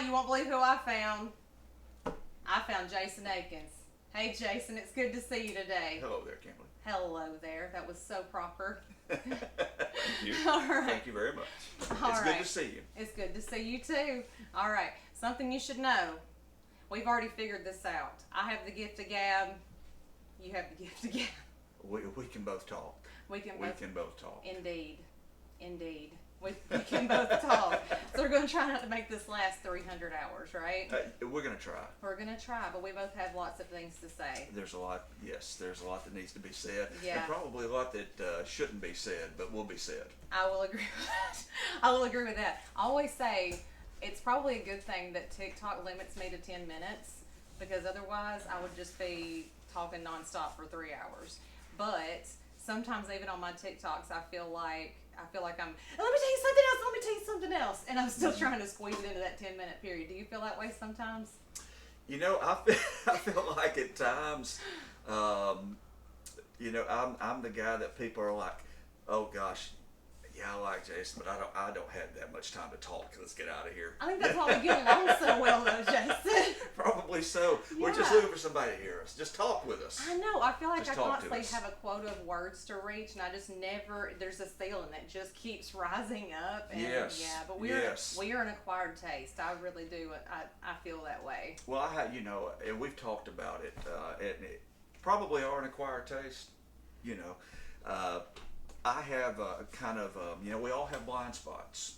you won't believe who I found. I found Jason Akins. Hey, Jason, it's good to see you today. Hello there, Kimberly. Hello there. That was so proper. Thank you. All right. Thank you very much. All It's right. good to see you. It's good to see you too. All right. Something you should know. We've already figured this out. I have the gift of gab. You have the gift of gab. We can both talk. We can both talk. Indeed. We can both talk. So we're going to try not to make this last 300 hours, right? We're going to try. We're going to try, but we both have lots of things to say. There's a lot that needs to be said. Yeah. And probably a lot that shouldn't be said, but will be said. I will agree with that. I will agree with that. I always say it's probably a good thing that TikTok limits me to 10 minutes because otherwise I would just be talking nonstop for 3 hours. But sometimes even on my TikToks, I feel like I'm, let me tell you something else, and I'm still trying to squeeze it into that 10-minute period. Do you feel that way sometimes? You know, I feel like at times, I'm the guy that people are like, oh gosh, yeah, I like Jason, but I don't have that much time to talk. Let's get out of here. I think that's why we get along so well, though, Jason. Probably so. Yeah. We're just looking for somebody to hear us. Just talk with us. I know. I feel like Just I talk to constantly us. have a quota of words to reach, and I just never. There's a ceiling that just keeps rising up. And Yes. Yeah, but Yes. we are an acquired taste. I really do. I feel that way. Well, and we've talked about it, and it probably are an acquired taste. I have kind of, we all have blind spots.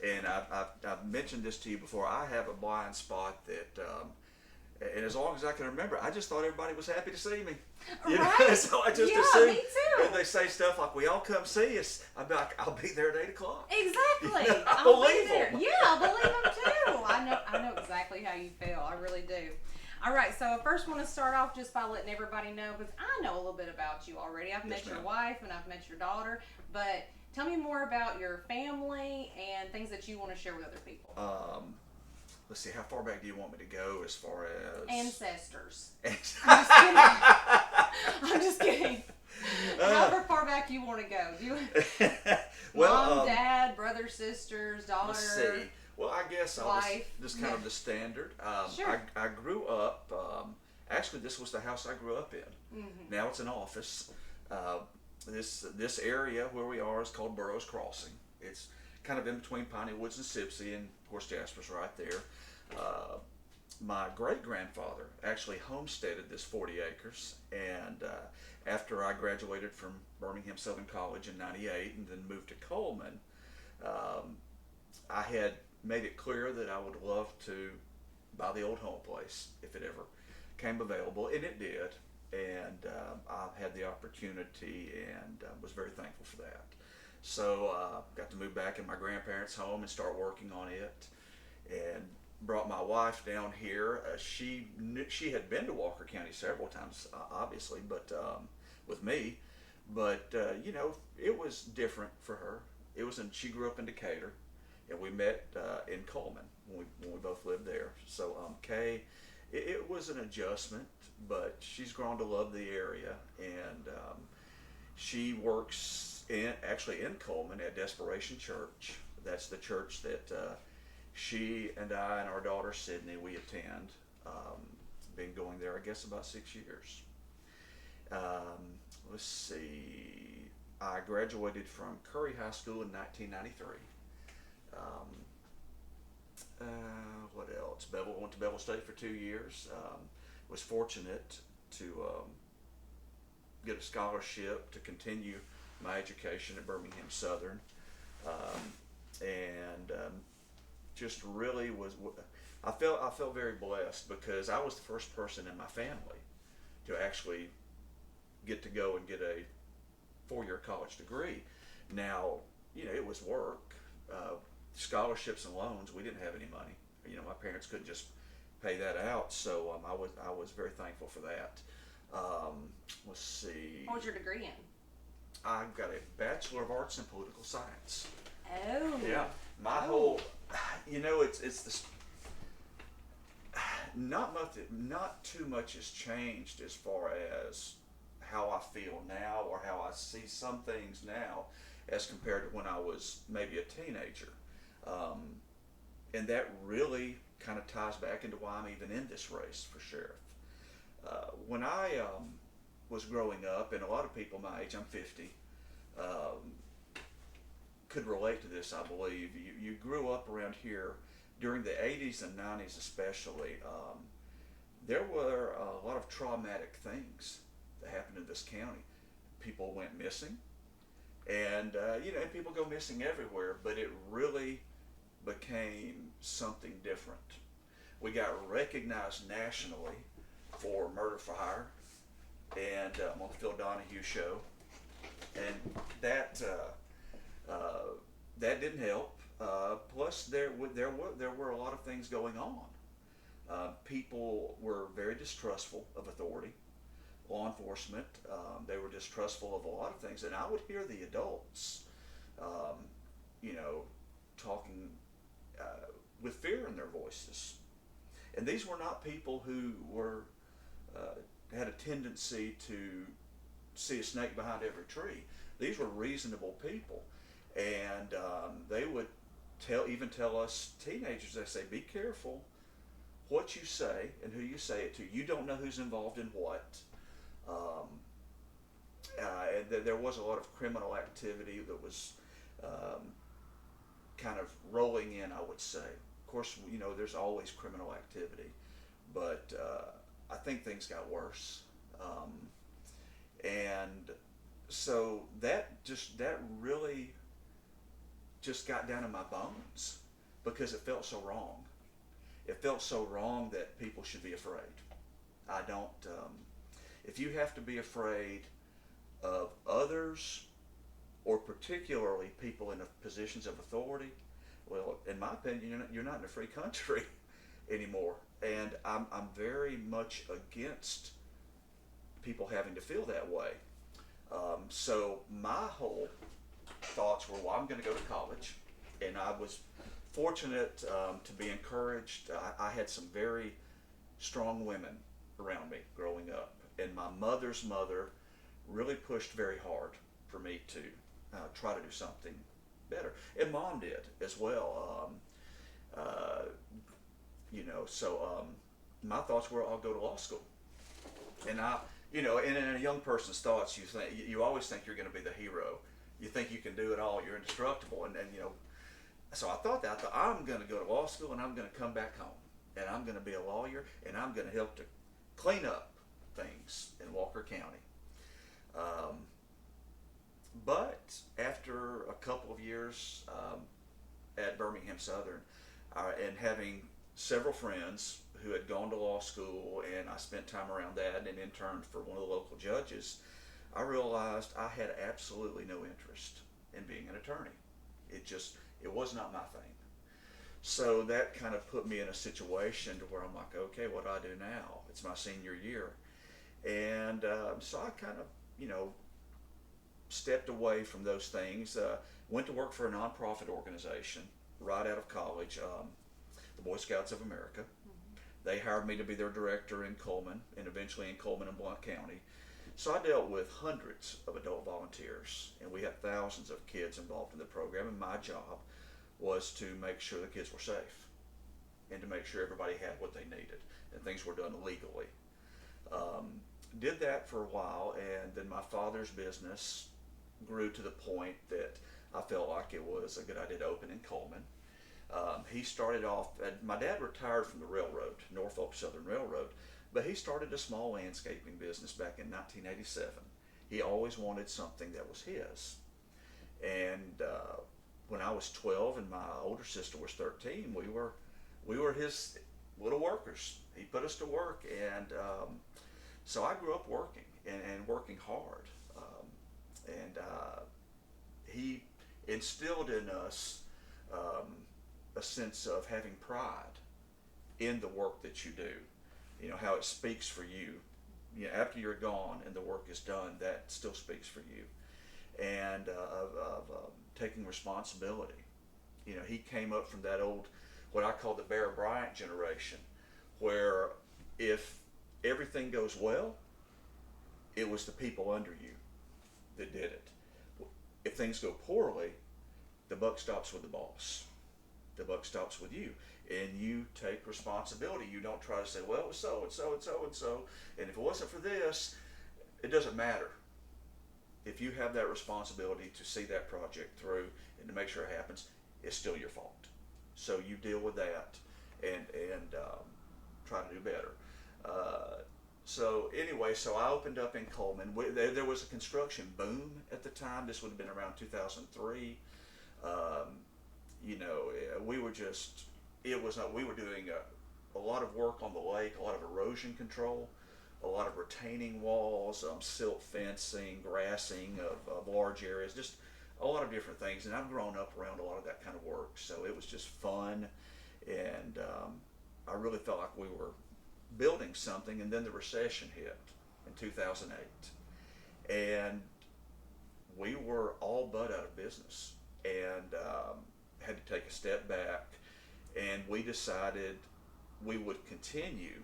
And I've mentioned this to you before. I have a blind spot that, and as long as I can remember, I just thought everybody was happy to see me. Right. So I just Yeah, assumed. me too. And they say stuff like, "We all come see us." I'll be like, "I'll be there at 8 o'clock." Exactly. I I'll believe be there. them. Yeah, I believe them too. I know exactly how you feel. I really do. All right, so I first want to start off just by letting everybody know, because I know a little bit about you already. I've met Yes, your ma'am. wife and I've met your daughter, but tell me more about your family and things that you want to share with other people. Let's see, how far back do you want me to go as far as Ancestors. I'm just kidding. However far back you want to go. Do you, Well, mom, dad, brother, sisters, daughter. let's see. Well, I guess I'll Wife. just kind of the standard. Sure. I grew up, actually this was the house I grew up in. Mm-hmm. Now it's an office. This area where we are is called Burroughs Crossing. It's kind of in between Pineywoods and Sipsey, and of course Jasper's right there. My great-grandfather actually homesteaded this 40 acres, and after I graduated from Birmingham Southern College in '98 and then moved to Coleman, I had made it clear that I would love to buy the old home place if it ever came available, and it did. And I had the opportunity and was very thankful for that. So got to move back in my grandparents' home and start working on it, and brought my wife down here. She had been to Walker County several times, obviously, but with me. But it was different for her. She grew up in Decatur, and we met in Coleman when we both lived there. So Kay, it was an adjustment, but she's grown to love the area, and she works actually in Coleman at Desperation Church. That's the church that she and I and our daughter Sydney, we attend. Been going there, I guess, about 6 years. Let's see. I graduated from Curry High School in 1993. What else? Went to Bevel State for 2 years. Was fortunate to get a scholarship to continue my education at Birmingham Southern, and just really I felt very blessed because I was the first person in my family to actually get to go and get a 4-year college degree. Now, it was work, scholarships and loans. We didn't have any money. My parents couldn't just pay that out, so I was very thankful for that. Let's see. What was your degree in? I've got a Bachelor of Arts in Political Science. Oh. Yeah, my whole, it's this. Not too much has changed as far as how I feel now or how I see some things now as compared to when I was maybe a teenager. And that really kind of ties back into why I'm even in this race for sheriff. When I was growing up, and a lot of people my age, I'm 50, could relate to this, I believe. You grew up around here during the 80s and 90s especially. There were a lot of traumatic things that happened in this county. People went missing, and people go missing everywhere, but it really became something different. We got recognized nationally for murder for hire, and on the Phil Donahue show, and that didn't help. Plus, there were a lot of things going on. People were very distrustful of authority, law enforcement. They were distrustful of a lot of things, and I would hear the adults, talking with fear in their voices. And these were not people who were had a tendency to see a snake behind every tree. These were reasonable people, and they would tell us teenagers. They say, "Be careful what you say and who you say it to. You don't know who's involved in what." And there was a lot of criminal activity that was kind of rolling in, I would say. Of course, there's always criminal activity, but I think things got worse. And so that really just got down in my bones because it felt so wrong. It felt so wrong that people should be afraid. I don't, if you have to be afraid of others, or particularly people in positions of authority, well, in my opinion, you're not in a free country anymore. And I'm very much against people having to feel that way. So my whole thoughts were, well, I'm going to go to college, and I was fortunate to be encouraged. I had some very strong women around me growing up, and my mother's mother really pushed very hard for me to try to do something better, and mom did as well. So my thoughts were, I'll go to law school, and and in a young person's thoughts, you always think you're going to be the hero. You think you can do it all. You're indestructible, and so I thought I'm going to go to law school, and I'm going to come back home, and I'm going to be a lawyer, and I'm going to help to clean up things in Walker County. But after a couple of years at Birmingham Southern, and having several friends who had gone to law school, and I spent time around that and interned for one of the local judges, I realized I had absolutely no interest in being an attorney. It was not my thing. So that kind of put me in a situation to where I'm like, okay, what do I do now? It's my senior year. And so I kind of, stepped away from those things, went to work for a nonprofit organization right out of college, the Boy Scouts of America. They hired me to be their director in Coleman, and eventually in Coleman and Blount County. So I dealt with hundreds of adult volunteers, and we had thousands of kids involved in the program, and my job was to make sure the kids were safe and to make sure everybody had what they needed and things were done legally. Did that for a while, and then my father's business grew to the point that I felt like it was a good idea to open in Coleman. He started off, my dad retired from the railroad, Norfolk Southern Railroad, but he started a small landscaping business back in 1987. He always wanted something that was his. And when I was 12 and my older sister was 13, we were his little workers. He put us to work, and so I grew up working and working hard. He instilled in us a sense of having pride in the work that you do. How it speaks for you. After you're gone and the work is done, that still speaks for you. And of taking responsibility. He came up from that old, what I call the Bear Bryant generation, where if everything goes well, it was the people under you that did it. If things go poorly, the buck stops with the boss. The buck stops with you. and you take responsibility. You don't try to say, well, it was so and so and so and so, and if it wasn't for this, it doesn't matter. If you have that responsibility to see that project through and to make sure it happens, it's still your fault. So you deal with that and try to do better. So anyway, so I opened up in Coleman. There was a construction boom at the time. This would have been around 2003. You know, we were just, it was not, we were doing a lot of work on the lake, a lot of erosion control, a lot of retaining walls, silt fencing, grassing of large areas, just a lot of different things. And I've grown up around a lot of that kind of work, so it was just fun. And I really felt like we were building something. And then the recession hit in 2008, and we were all but out of business, and had to take a step back. And we decided we would continue,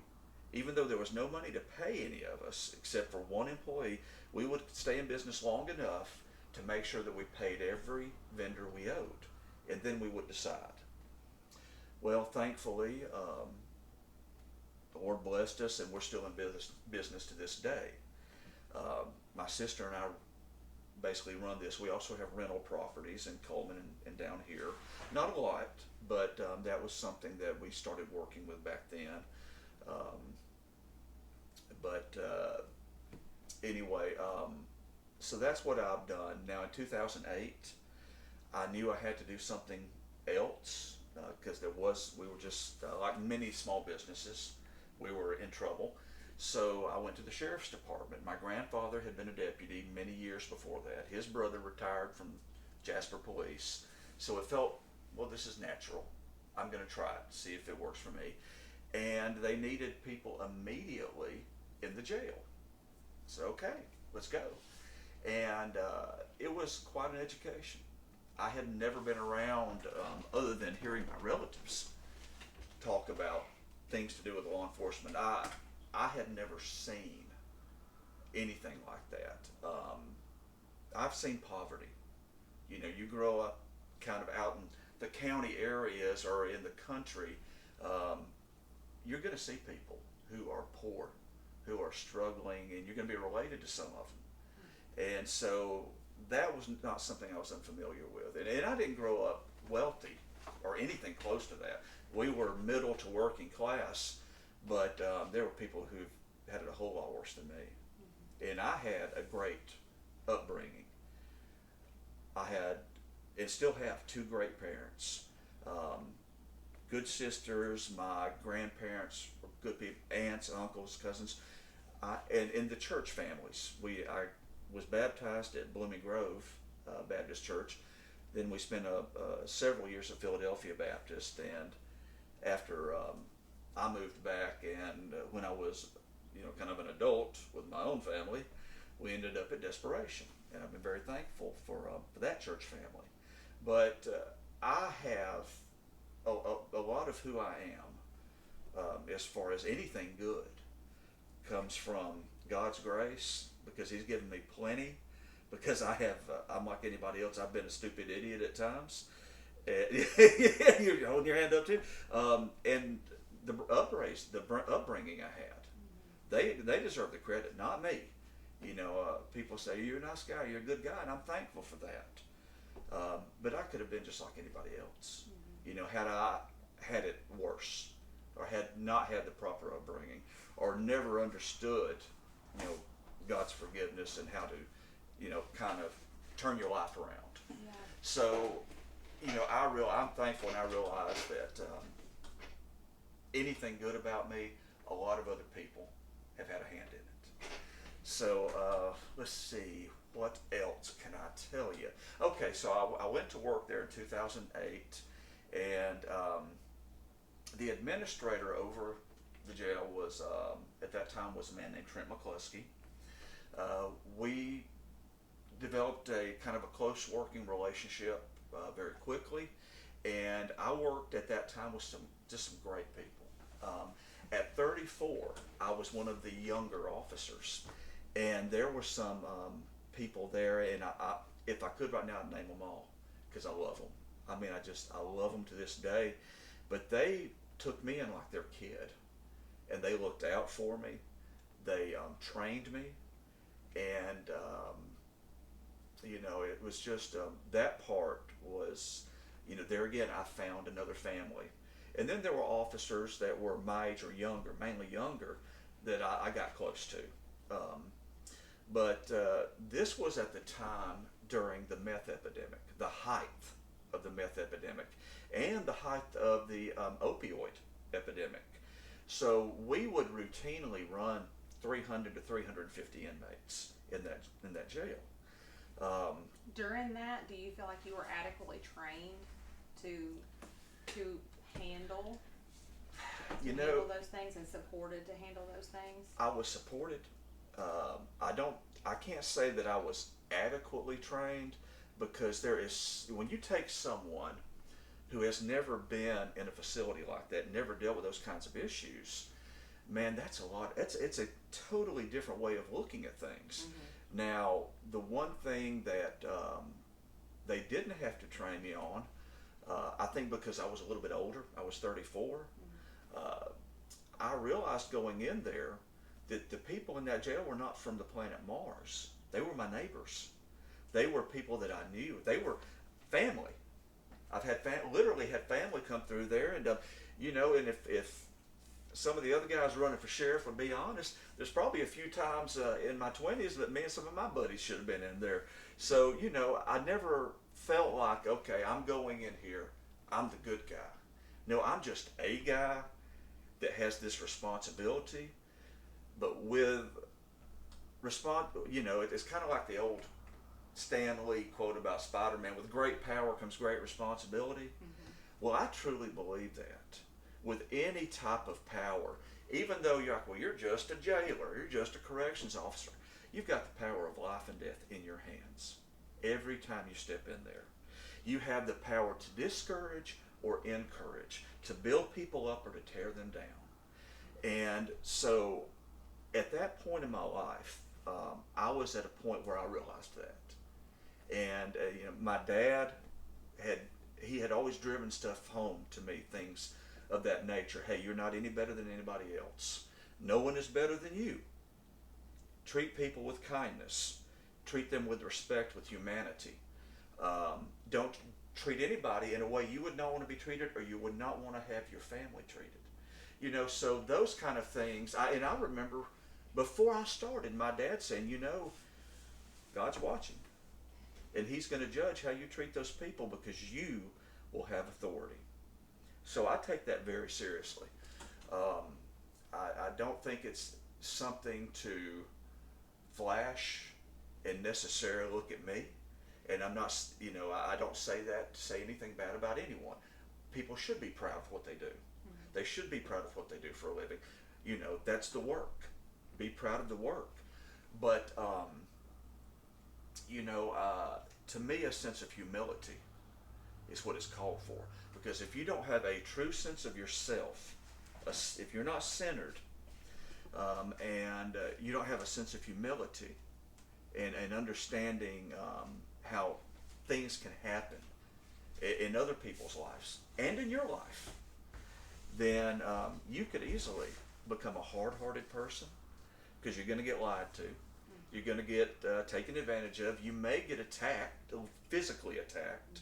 even though there was no money to pay any of us except for one employee. We would stay in business long enough to make sure that we paid every vendor we owed, and then we would decide. Well, thankfully, the Lord blessed us, and we're still in business to this day. My sister and I basically run this. We also have rental properties in Coleman and down here. Not a lot, but that was something that we started working with back then. Anyway, so that's what I've done. Now in 2008, I knew I had to do something else because we were just like many small businesses, we were in trouble. So I went to the sheriff's department. My grandfather had been a deputy many years before that. His brother retired from Jasper Police. So it felt, well, this is natural. I'm going to try it, see if it works for me. And they needed people immediately in the jail. So, okay, let's go. And it was quite an education. I had never been around, other than hearing my relatives talk about things to do with law enforcement. I had never seen anything like that. I've seen poverty. You know, you grow up kind of out in the county areas or in the country, you're going to see people who are poor, who are struggling, and you're going to be related to some of them. And so that was not something I was unfamiliar with. And I didn't grow up wealthy or anything close to that. We were middle to working class, but there were people who had it a whole lot worse than me. And I had a great upbringing. I had, and still have, two great parents. Good sisters. My grandparents were good people, aunts, uncles, cousins, and in the church families. I was baptized at Blooming Grove Baptist Church. Then we spent several years at Philadelphia Baptist, and after I moved back, and when I was, kind of an adult with my own family, we ended up at Desperation, and I've been very thankful for that church family. But I have a lot of who I am, as far as anything good, comes from God's grace, because He's given me plenty. Because I'm like anybody else. I've been a stupid idiot at times. You're holding your hand up too. And the upbringing I had, they deserve the credit, not me. People say, you're a nice guy, you're a good guy, and I'm thankful for that. But I could have been just like anybody else. Had I had it worse, or had not had the proper upbringing, or never understood, God's forgiveness and how to, kind of turn your life around. Yeah. So, I'm thankful, and I realize that anything good about me, a lot of other people have had a hand in it. So, let's see, what else can I tell you? Okay, so I went to work there in 2008, and the administrator over the jail was, at that time, was a man named Trent McCluskey. We developed a kind of a close working relationship very quickly, and I worked at that time with some great people. At 34, I was one of the younger officers, and there were some people there, and I if I could right now, I'd name them all, because I love them. I mean, I love them to this day, but they took me in like their kid, and they looked out for me. They trained me, and it was just that part was, there again, I found another family. And then there were officers that were my age or younger, mainly younger, that I got close to. But this was at the time during the meth epidemic, the height of the meth epidemic, and the height of the opioid epidemic. So we would routinely run 300 to 350 inmates in that jail. During that, do you feel like you were adequately trained to handle handle those things and supported to handle those things? I was supported. I can't say that I was adequately trained, because when you take someone who has never been in a facility like that, never dealt with those kinds of issues, man, that's a lot. It's a totally different way of looking at things. Mm-hmm. Now, the one thing that they didn't have to train me on, I think because I was a little bit older, I was 34, I realized going in there that the people in that jail were not from the planet Mars. They were my neighbors. They were people that I knew. They were family. I've literally had family come through there, and and if some of the other guys running for sheriff would be honest, there's probably a few times in my 20s that me and some of my buddies should have been in there. So, I never felt like, okay, I'm going in here, I'm the good guy. No, I'm just a guy that has this responsibility, but with it's kind of like the old Stan Lee quote about Spider-Man, with great power comes great responsibility. Mm-hmm. Well, I truly believe that with any type of power, even though you're like, well, you're just a jailer, you're just a corrections officer, you've got the power of life and death in your hands every time you step in there. You have the power to discourage or encourage, to build people up or to tear them down. And so at that point in my life, I was at a point where I realized that. And my dad had always driven stuff home to me, things of that nature. Hey, you're not any better than anybody else. No one is better than you. Treat people with kindness. Treat them with respect, with humanity. Don't treat anybody in a way you would not want to be treated, or you would not want to have your family treated. So those kind of things. I remember before I started, my dad saying, God's watching. And he's going to judge how you treat those people, because you will have authority. So I take that very seriously. I don't think it's something to flash and necessarily look at me. And I'm not, I don't say that to say anything bad about anyone. People should be proud of what they do. Mm-hmm. They should be proud of what they do for a living. That's the work. Be proud of the work. But, to me, a sense of humility is what it's called for. Because if you don't have a true sense of yourself, if you're not centered, and you don't have a sense of humility and understanding how things can happen in other people's lives and in your life, then you could easily become a hard-hearted person, because you're going to get lied to. You're going to get taken advantage of. You may get attacked, physically attacked.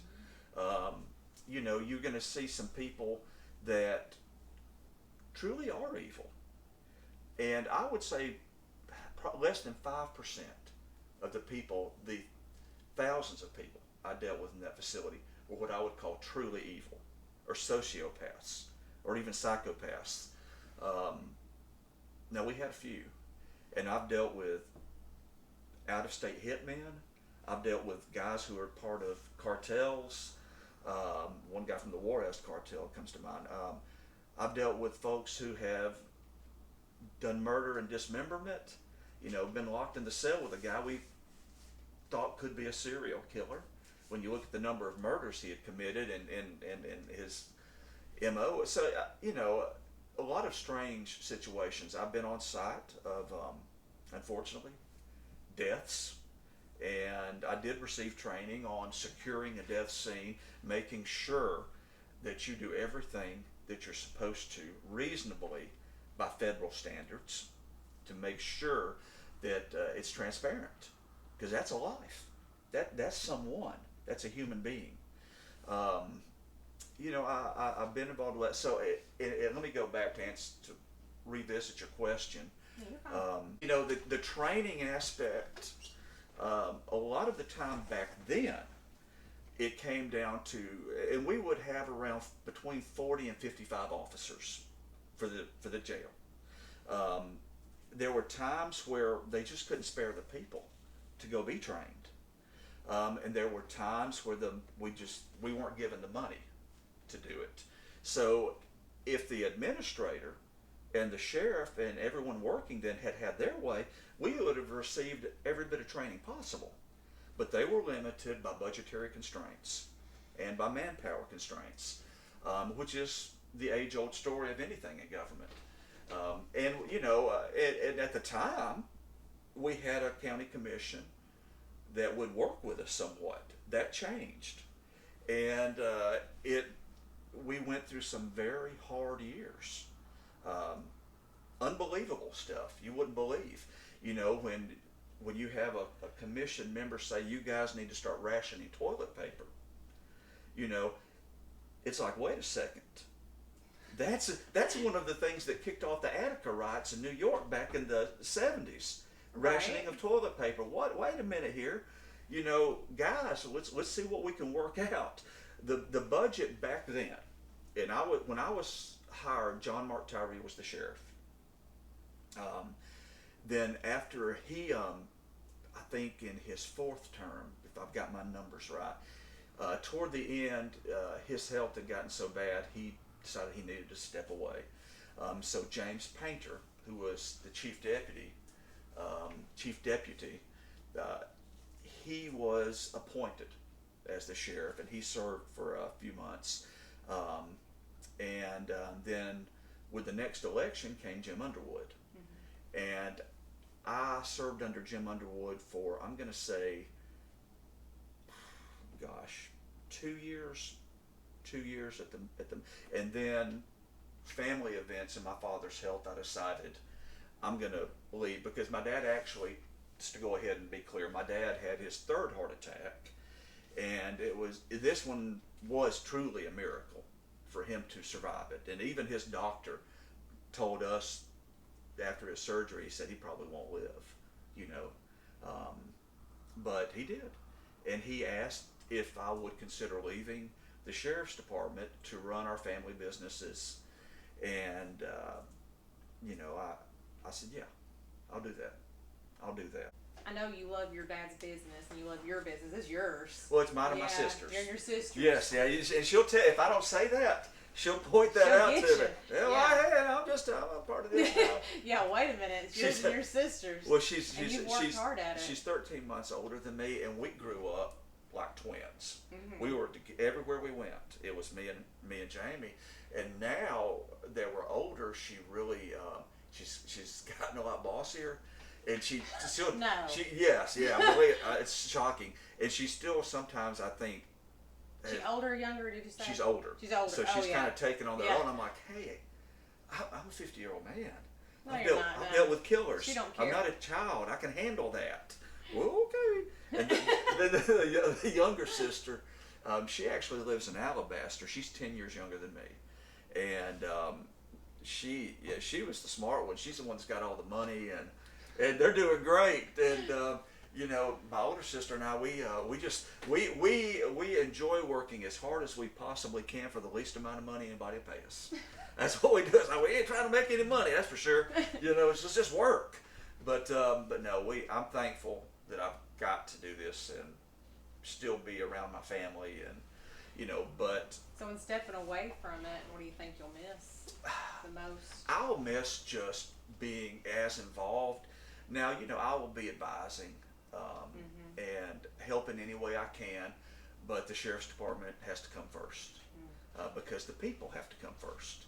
You're going to see some people that truly are evil. And I would say less than 5% of the people, the thousands of people I dealt with in that facility, were what I would call truly evil, or sociopaths, or even psychopaths. Now, we had a few. And I've dealt with out-of-state hitmen. I've dealt with guys who are part of cartels. One guy from the Juarez cartel comes to mind. I've dealt with folks who have done murder and dismemberment. Been locked in the cell with a guy we thought could be a serial killer. When you look at the number of murders he had committed and his MO. So, a lot of strange situations. I've been on site of, unfortunately, deaths. And I did receive training on securing a death scene, making sure that you do everything that you're supposed to reasonably by federal standards to make sure that it's transparent, because that's a life. That's someone. That's a human being. I've been involved with that. So let me go back to revisit your question. The training aspect, a lot of the time back then, it came down to, and we would have around between 40 and 55 officers for the jail. There were times where they just couldn't spare the people to go be trained. And there were times where we weren't given the money to do it. So if the administrator and the sheriff and everyone working then had their way, we would have received every bit of training possible. But they were limited by budgetary constraints and by manpower constraints, which is the age-old story of anything in government. And at the time, we had a county commission that would work with us somewhat. That changed, and we went through some very hard years, unbelievable stuff you wouldn't believe. When you have a commission member say, you guys need to start rationing toilet paper, it's like, wait a second. That's one of the things that kicked off the Attica riots in New York back in the 70s. Right. Rationing of toilet paper. Wait a minute here. Guys, let's see what we can work out. The budget back then, and when I was hired, John Mark Tyree was the sheriff. Then after he, I think in his fourth term, if I've got my numbers right, toward the end, his health had gotten so bad, he decided he needed to step away. So James Painter, who was the chief deputy, he was appointed as the sheriff, and he served for a few months. Then with the next election came Jim Underwood. Mm-hmm. And I served under Jim Underwood for, I'm going to say, 2 years at the, and then family events and my father's health, I decided I'm going to leave, because my dad actually, just to go ahead and be clear, my dad had his third heart attack, and this one was truly a miracle for him to survive it. And even his doctor told us after his surgery, he said he probably won't live, but he did. And he asked if I would consider leaving the sheriff's department to run our family businesses. And, I said, yeah, I'll do that. I know you love your dad's business and you love your business. It's yours. Well, it's mine and my sister's. You're and your sister's. Yes, yeah, and she'll tell, if I don't say that, she'll point that out to me. Yeah, well, I'm a part of this now. Yeah, wait a minute. It's yours and your sister's. Well, she's worked hard at it. She's 13 months older than me, and we grew up like twins. Mm-hmm. We were everywhere we went. It was me and Jamie. And now that we're older, she really she's gotten a lot bossier, and she'll No. Yes, yeah, really, it's shocking. And she still sometimes, I think. She older or younger? Did you say? She's older. She's older. So she's kind of taken on that. Yeah. Oh, and I'm like, hey, I'm a 50-year-old man. No, I've you're not, no. dealt with killers. She don't care. I'm not a child. I can handle that. Well, okay. And then the younger sister, she actually lives in Alabaster. She's 10 years younger than me, and she was the smart one. She's the one that's got all the money, and they're doing great. And my older sister and I, we enjoy working as hard as we possibly can for the least amount of money anybody will pay us. That's what we do. It's like, we ain't trying to make any money, that's for sure. It's just work. But no, I'm thankful that I've got to do this and still be around my family, and but. So in stepping away from it, what do you think you'll miss the most? I'll miss just being as involved. Now, I will be advising and helping any way I can, but the sheriff's department has to come first, because the people have to come first.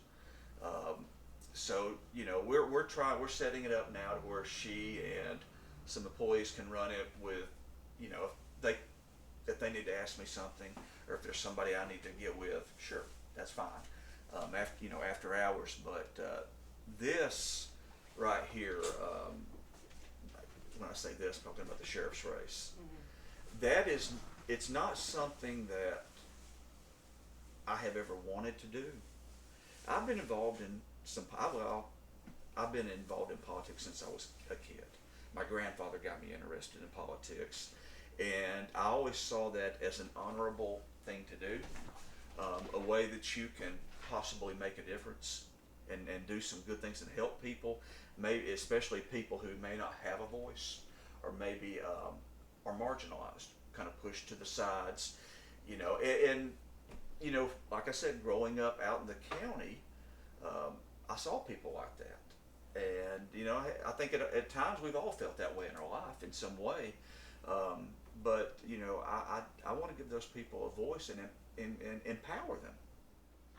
So we're setting it up now to where she and some employees can run it with, if they need to ask me something, or if there's somebody I need to get with, sure, that's fine. after hours. But this right here, when I say this, I'm talking about the sheriff's race. That is, it's not something that I have ever wanted to do. I've been involved in I've been involved in politics since I was a kid. My grandfather got me interested in politics, and I always saw that as an honorable thing to do, a way that you can possibly make a difference and do some good things and help people, maybe especially people who may not have a voice or maybe are marginalized, kind of pushed to the sides, and like I said, growing up out in the county, I saw people like that. And, I think at times we've all felt that way in our life in some way. But, I want to give those people a voice and empower them.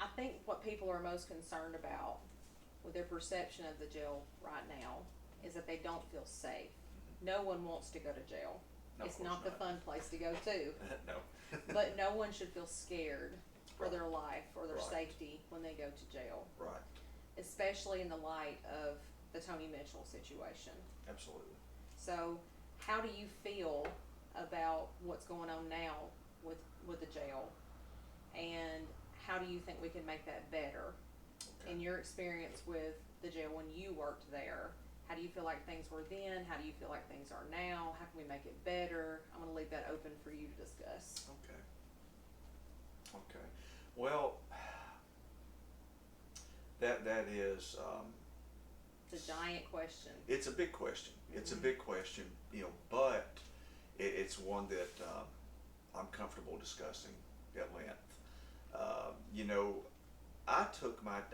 I think what people are most concerned about with their perception of the jail right now is that they don't feel safe. No one wants to go to jail. No, it's of course not the fun place to go to. No. But no one should feel scared for Right. their life or their Right. safety when they go to jail. Right. Especially in the light of the Tony Mitchell situation. Absolutely. So, how do you feel about what's going on now with the jail, and how do you think we can make that better? Okay. In your experience with the jail when you worked there, how do you feel like things were then? How do you feel like things are now? How can we make it better? I'm going to leave that open for you to discuss. Okay. Okay. Well, that is. It's a giant question. It's a big question. It's a big question, but it's one that I'm comfortable discussing at length.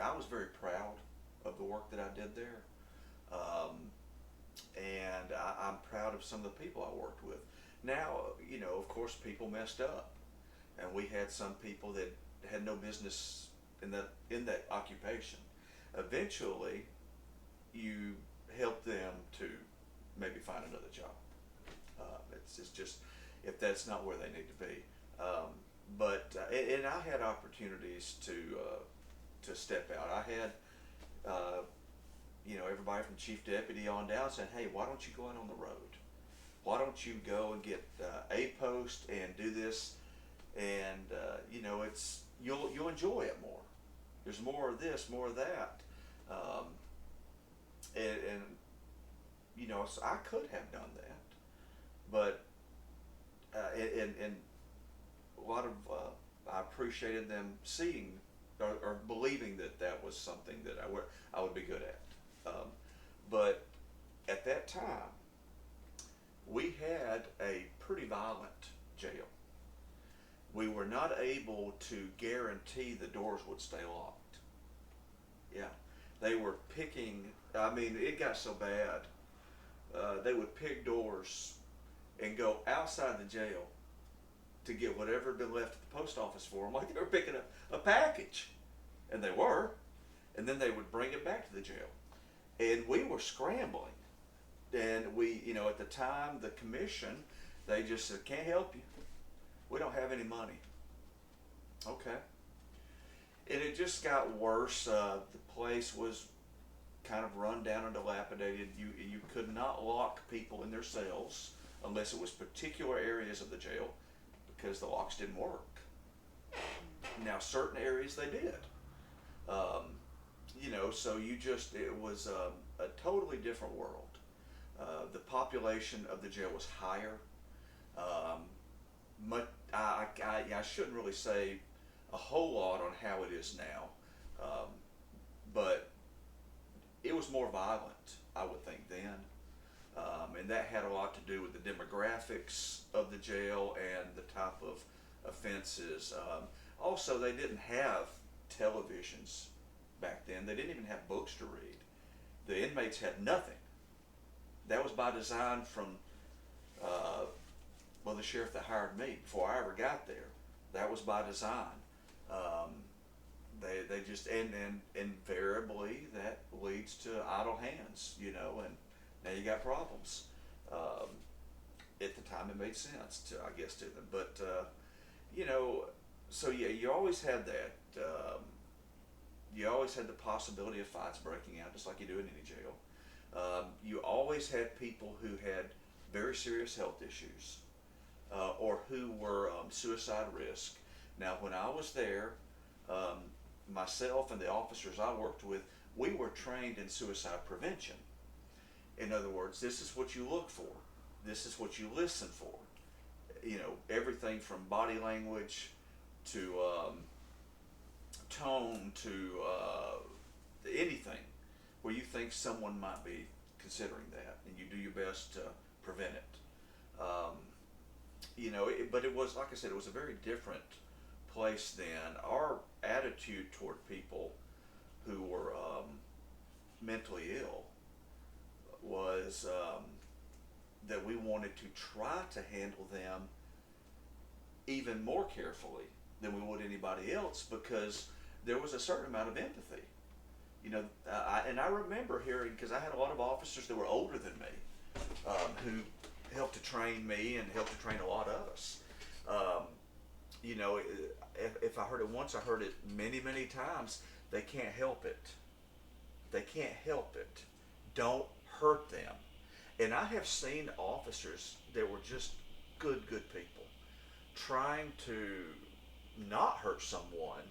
I was very proud of the work that I did there. And I'm proud of some of the people I worked with. Now, of course, people messed up, and we had some people that had no business in that occupation. Eventually, you help them to maybe find another job. It's just if that's not where they need to be. And I had opportunities to step out. I had everybody from chief deputy on down saying, "Hey, why don't you go out on the road? Why don't you go and get a post and do this?" And you'll enjoy it more. There's more of this, more of that. So I could have done that, but and a lot of I appreciated them seeing or believing that was something that I would be good at. But at that time, we had a pretty violent jail. We were not able to guarantee the doors would stay locked. Yeah, they were picking. I mean, it got so bad. They would pick doors and go outside the jail to get whatever had been left at the post office for them, like they were picking up a package. And they were. And then they would bring it back to the jail. And we were scrambling. And we, at the time, the commission, they just said, "Can't help you. We don't have any money." Okay. And it just got worse. The place was kind of run down and dilapidated. You could not lock people in their cells unless it was particular areas of the jail, because the locks didn't work. Now, certain areas they did. So it was a totally different world. The population of the jail was higher. I shouldn't really say a whole lot on how it is now, but it was more violent, I would think, then. And that had a lot to do with the demographics of the jail and the type of offenses. Also, they didn't have televisions back then. They didn't even have books to read. The inmates had nothing. That was by design from, the sheriff that hired me before I ever got there. That was by design. They just, and invariably that leads to idle hands, and now you got problems. At the time it made sense to them, but so yeah, you always had that. You always had the possibility of fights breaking out, just like you do in any jail. You always had people who had very serious health issues, or who were suicide risk. Now, when I was there, um, myself and the officers I worked with, we were trained in suicide prevention. In other words, this is what you look for. This is what you listen for. You know, everything from body language to tone to anything where you think someone might be considering that, and you do your best to prevent it. You know, but it was, like I said, it was a very different place then. Our attitude toward people who were mentally ill was that we wanted to try to handle them even more carefully than we would anybody else, because there was a certain amount of empathy. You know, and I remember hearing, because I had a lot of officers that were older than me, who helped to train me and helped to train a lot of us. You know, if I heard it once, I heard it many, many times. They can't help it. They can't help it. Don't hurt them. And I have seen officers that were just good people trying to not hurt someone,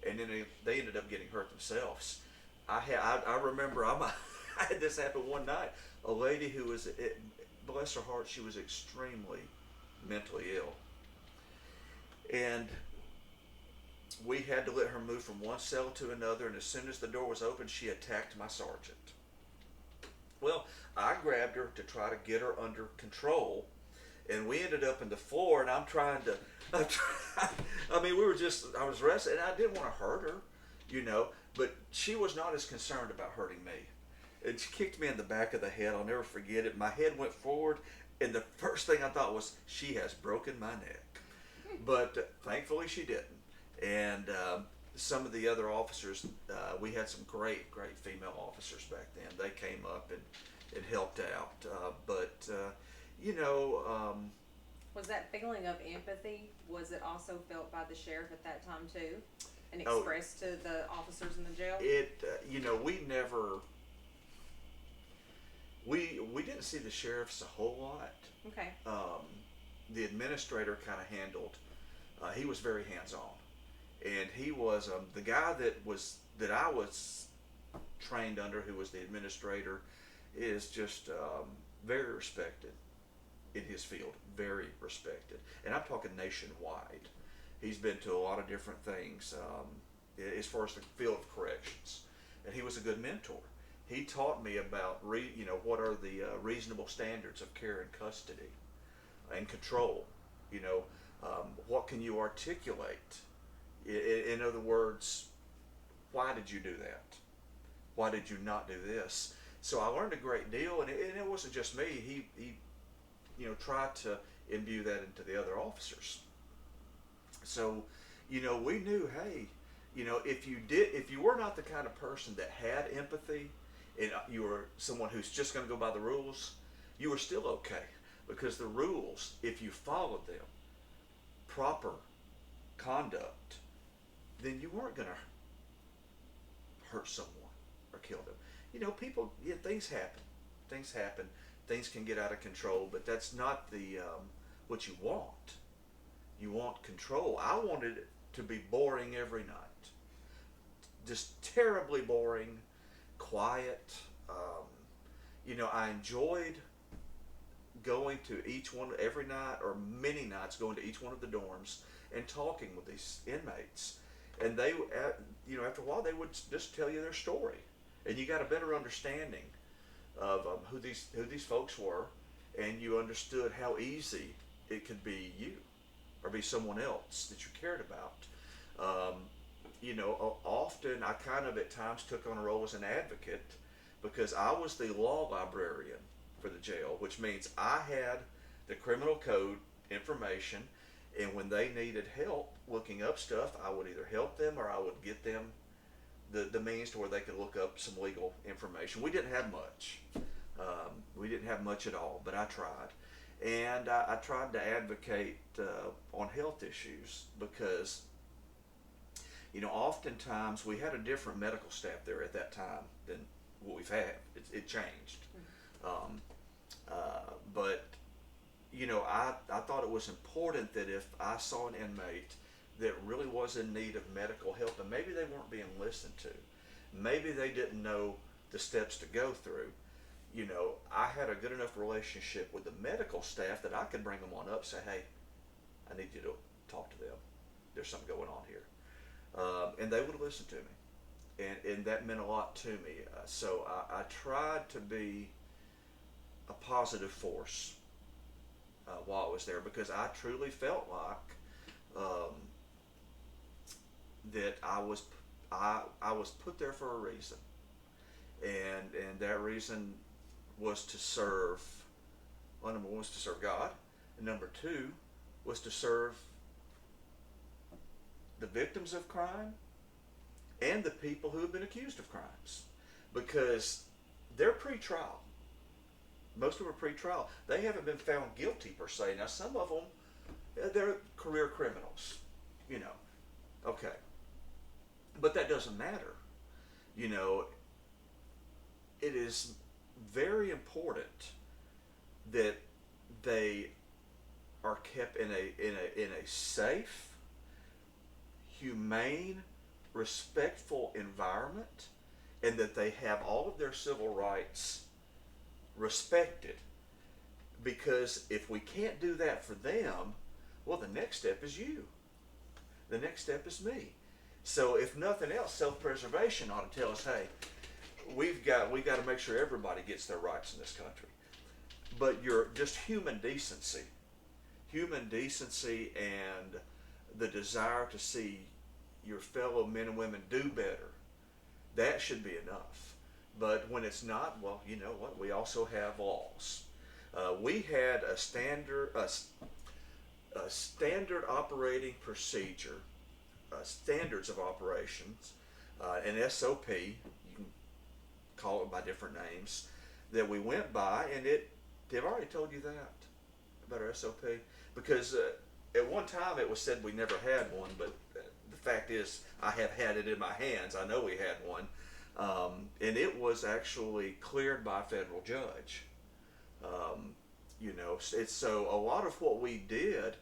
and then they ended up getting hurt themselves. I remember I had this happen one night. A lady who was, bless her heart, she was extremely mentally ill, and we had to let her move from one cell to another. And as soon as the door was open, she attacked my sergeant. Well, I grabbed her to try to get her under control, and we ended up in the floor, and I mean, I was wrestling, and I didn't want to hurt her, you know, but she was not as concerned about hurting me. And she kicked me in the back of the head. I'll never forget it. My head went forward, and the first thing I thought was, she has broken my neck. But thankfully she didn't. And some of the other officers, we had some great female officers back then. They came up and helped out. You know... was that feeling of empathy, was it also felt by the sheriff at that time too? And expressed to the officers in the jail? You know, we never... We didn't see the sheriffs a whole lot. Okay. The administrator kind of handled... he was very hands-on. And he was the guy that I was trained under, who was the administrator, is just very respected in his field, very respected. And I'm talking nationwide. He's been to a lot of different things as far as the field of corrections. And he was a good mentor. He taught me about, what are the reasonable standards of care and custody and control. You know, what can you articulate? In other words, why did you do that? Why did you not do this? So I learned a great deal, and it wasn't just me. He tried to imbue that into the other officers. So, you know, we knew, hey, you know, if you were not the kind of person that had empathy, and you were someone who's just going to go by the rules, you were still okay, because the rules, if you followed them, proper conduct, then you weren't going to hurt someone or kill them. You know, things happen. Things can get out of control, but that's not the what you want. You want control. I wanted it to be boring every night. Just terribly boring, quiet. You know, I enjoyed going to each one every night, or many nights, going to each one of the dorms and talking with these inmates. And they, after a while, they would just tell you their story, and you got a better understanding of who these folks were, and you understood how easy it could be you, or be someone else that you cared about. You know, often I kind of at times took on a role as an advocate, because I was the law librarian for the jail, which means I had the criminal code information, and when they needed help looking up stuff, I would either help them or I would get them the means to where they could look up some legal information. We didn't have much. We didn't have much at all, but I tried. And I tried to advocate on health issues, because Oftentimes we had a different medical staff there at that time than what we've had. It changed. Um, but I thought it was important that if I saw an inmate that really was in need of medical help, and maybe they weren't being listened to, maybe they didn't know the steps to go through, I had a good enough relationship with the medical staff that I could bring them on up, say, hey, I need you to talk to them. There's something going on here. And they would listen to me. And that meant a lot to me. So I tried to be a positive force while I was there, because I truly felt like that I was put there for a reason, and that reason was to serve. Well, number one was to serve God, and number two was to serve the victims of crime and the people who have been accused of crimes, because they're pre-trial. Most of them are pre-trial. They haven't been found guilty per se. Now, some of them, they're career criminals, Okay. But that doesn't matter. It is very important that they are kept in a safe, humane, respectful environment, and that they have all of their civil rights respected. Because if we can't do that for them, well, the next step is you. The next step is me. So if nothing else, self-preservation ought to tell us, hey, we've got to make sure everybody gets their rights in this country. But just human decency and the desire to see your fellow men and women do better, that should be enough. But when it's not, well, you know what? We also have laws. We had a standard operating procedure, standards of operations, an SOP. You can call it by different names, that we went by, and they've already told you that about our SOP, because at one time it was said we never had one, but the fact is I have had it in my hands. I know we had one, and it was actually cleared by a federal judge. So a lot of what we did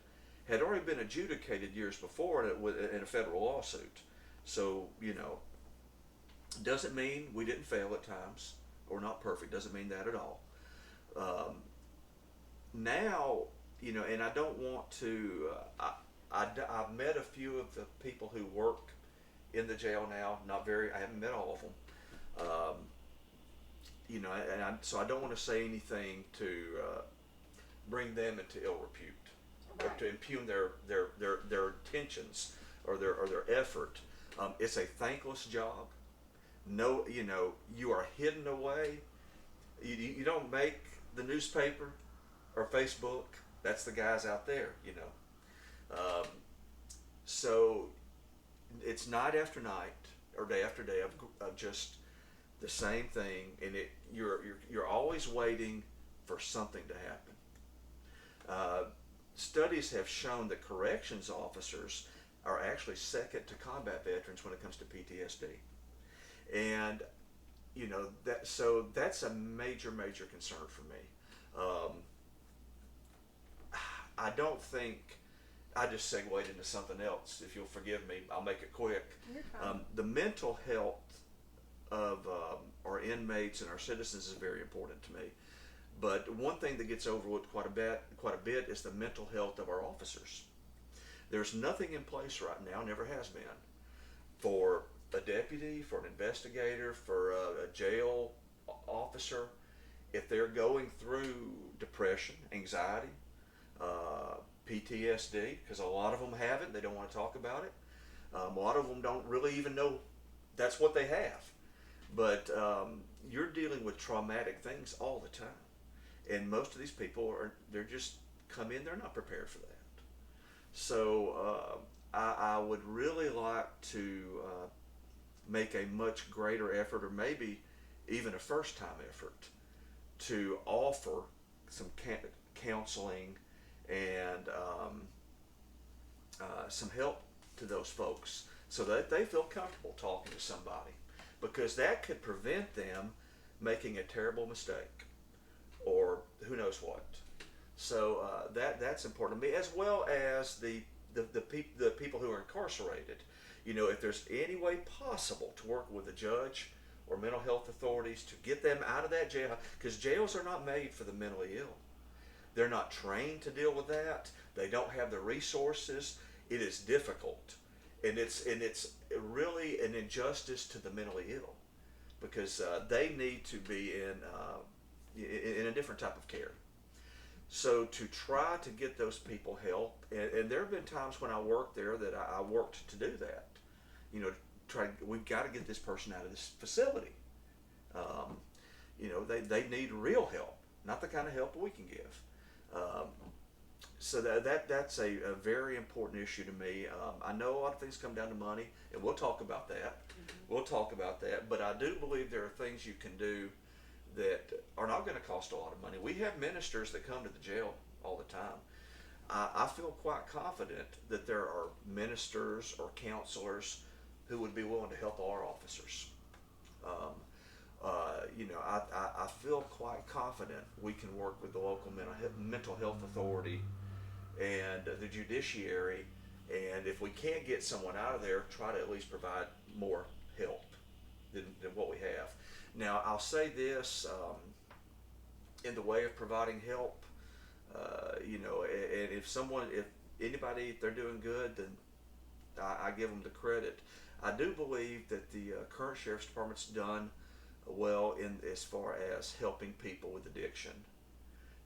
had already been adjudicated years before in a federal lawsuit. So, doesn't mean we didn't fail at times or not perfect. Doesn't mean that at all. Now, and I don't want to, I've met a few of the people who work in the jail now. I haven't met all of them. So I don't want to say anything to bring them into ill repute, or to impugn their intentions or their effort. It's a thankless job. No, you are hidden away. You don't make the newspaper or Facebook. That's the guys out there, So it's night after night or day after day of just the same thing, and you're always waiting for something to happen. Studies have shown that corrections officers are actually second to combat veterans when it comes to PTSD, and that's a major concern for me. I don't think I just segued into something else. If you'll forgive me, I'll make it quick. You're fine. The mental health of our inmates and our citizens is very important to me. But one thing that gets overlooked quite a bit is the mental health of our officers. There's nothing in place right now, never has been, for a deputy, for an investigator, for a jail officer, if they're going through depression, anxiety, PTSD, because a lot of them have it, they don't want to talk about it. A lot of them don't really even know that's what they have. But you're dealing with traumatic things all the time. And most of these people they're just come in, they're not prepared for that. So I would really like to make a much greater effort, or maybe even a first time effort, to offer some counseling and some help to those folks so that they feel comfortable talking to somebody, because that could prevent them making a terrible mistake or who knows what. So that's important to me, as well as the people who are incarcerated. You know, if there's any way possible to work with a judge or mental health authorities to get them out of that jail, because jails are not made for the mentally ill. They're not trained to deal with that. They don't have the resources. It is difficult, and it's really an injustice to the mentally ill, because they need to be in a different type of care. So to try to get those people help, and there have been times when I worked there that I worked to do that. You know, we've got to get this person out of this facility. You know, they need real help, not the kind of help we can give. So that's a very important issue to me. I know a lot of things come down to money, and we'll talk about that. We'll talk about that, but I do believe there are things you can do that are not going to cost a lot of money. We have ministers that come to the jail all the time. I feel quite confident that there are ministers or counselors who would be willing to help our officers. You know, I feel quite confident we can work with the local mental health authority and the judiciary, and if we can't get someone out of there, try to at least provide more help than what we have. Now, I'll say this, in the way of providing help, you know, and if anybody, if they're doing good, then I give them the credit. I do believe that the current sheriff's department's done well in as far as helping people with addiction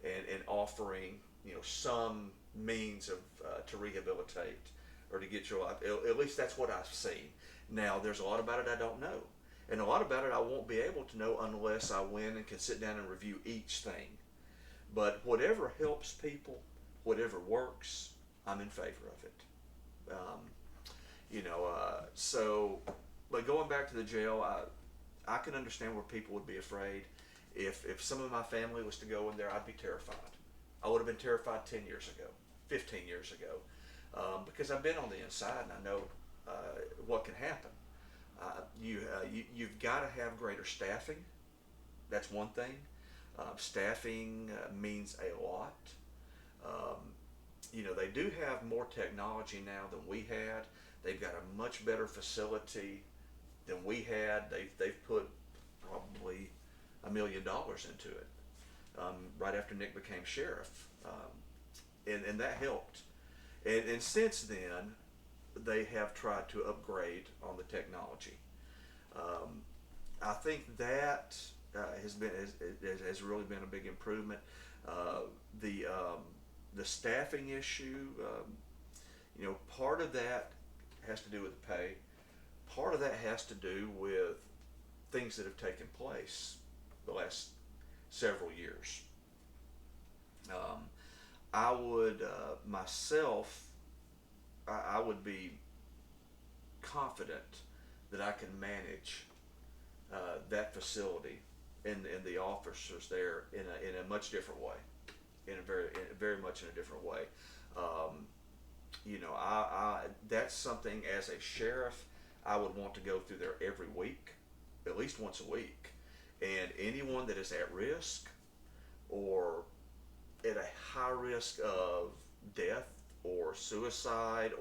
and offering, you know, some means of to rehabilitate or to get your life. At least that's what I've seen. Now, there's a lot about it I don't know, and a lot about it I won't be able to know unless I win and can sit down and review each thing. But whatever helps people, whatever works, I'm in favor of it. You know, so, but going back to the jail, I can understand where people would be afraid. If some of my family was to go in there, I'd be terrified. I would have been terrified 10 years ago, 15 years ago, because I've been on the inside and I know what can happen. You've got to have greater staffing. That's one thing. Staffing means a lot. You know, they do have more technology now than we had. They've got a much better facility than we had. They've put probably $1 million into it right after Nick became sheriff, and that helped. And since then, they have tried to upgrade on the technology. I think that has really been a big improvement. The staffing issue, you know, part of that has to do with the pay. Part of that has to do with things that have taken place the last several years. I would myself, I would be confident that I can manage that facility and the officers there in a much different way, in a very much in a different way. You know, that's something as a sheriff I would want to go through there every week, at least once a week, and anyone that is at risk or at a high risk of death or suicide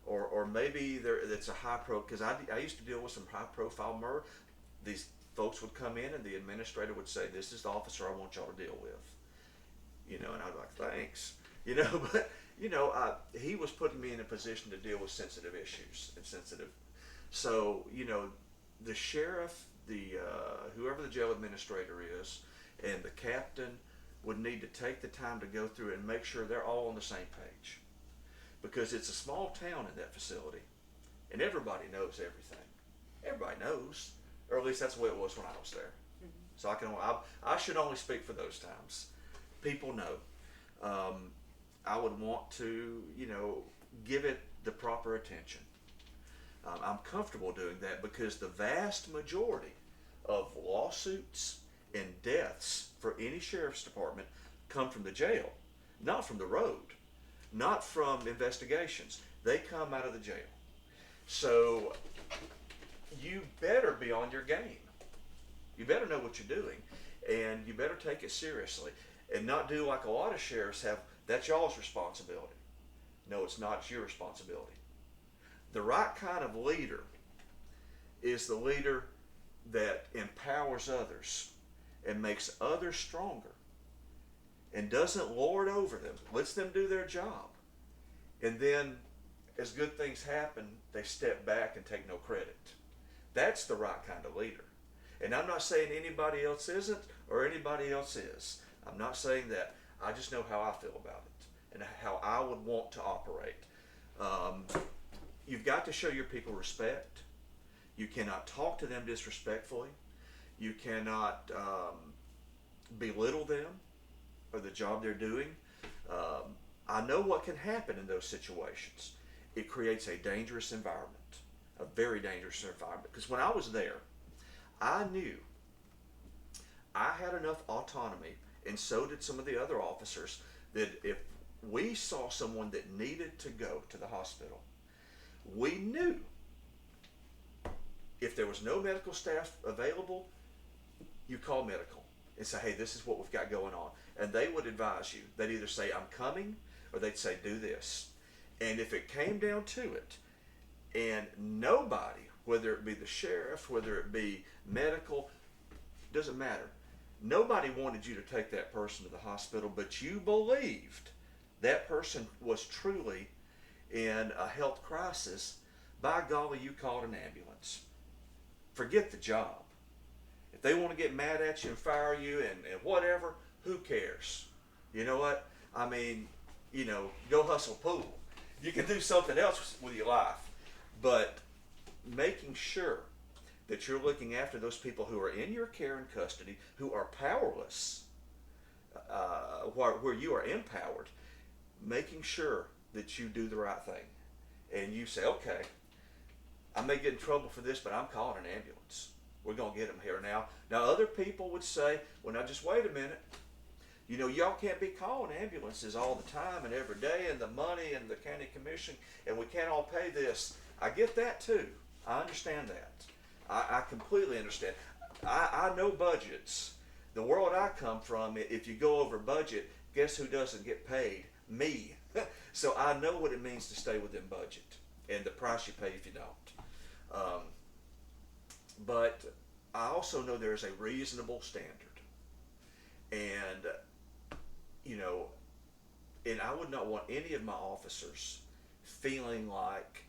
or maybe it's a because I used to deal with some high profile murder. These folks would come in and the administrator would say, "This is the officer I want y'all to deal with." You know, and I'd be like, "Thanks." You know, but you know, he was putting me in a position to deal with sensitive issues and sensitive. So you know, the sheriff, whoever the jail administrator is, and the captain would need to take the time to go through it and make sure they're all on the same page, because it's a small town in that facility, and everybody knows everything. Everybody knows, or at least that's the way it was when I was there. So I should only speak for those times. People know. I would want to, you know, give it the proper attention. I'm comfortable doing that because the vast majority of lawsuits and deaths for any sheriff's department come from the jail, not from the road, not from investigations. They come out of the jail. So you better be on your game. You better know what you're doing, and you better take it seriously, and not do like a lot of sheriffs have. That's y'all's responsibility. No, it's not. It's your responsibility. The right kind of leader is the leader that empowers others and makes others stronger and doesn't lord over them, lets them do their job. And then as good things happen, they step back and take no credit. That's the right kind of leader. And I'm not saying anybody else isn't or anybody else is. I'm not saying that. I just know how I feel about it and how I would want to operate. You've got to show your people respect. You cannot talk to them disrespectfully. You cannot belittle them or the job they're doing. I know what can happen in those situations. It creates a dangerous environment, a very dangerous environment. Because when I was there, I knew I had enough autonomy, and so did some of the other officers, that if we saw someone that needed to go to the hospital, we knew if there was no medical staff available, you call medical and say, hey, this is what we've got going on. And they would advise you. They'd either say, I'm coming, or they'd say, do this. And if it came down to it, and nobody, whether it be the sheriff, whether it be medical, doesn't matter. Nobody wanted you to take that person to the hospital, but you believed that person was truly in a health crisis. By golly, you called an ambulance. Forget the job. If they want to get mad at you and fire you and whatever, who cares? You know what? I mean, go hustle pool. You can do something else with your life. But making sure that you're looking after those people who are in your care and custody, who are powerless, where you are empowered, making sure that you do the right thing. And you say, okay, I may get in trouble for this, but I'm calling an ambulance. We're going to get them here now. Now, other people would say, well, now just wait a minute. Y'all can't be calling ambulances all the time and every day, and the money and the county commission, and we can't all pay this. I get that too. I understand that. I completely understand. I know budgets. The world I come from, if you go over budget, guess who doesn't get paid? Me. So I know what it means to stay within budget and the price you pay if you don't. But I also know there's a reasonable standard. And, and I would not want any of my officers feeling like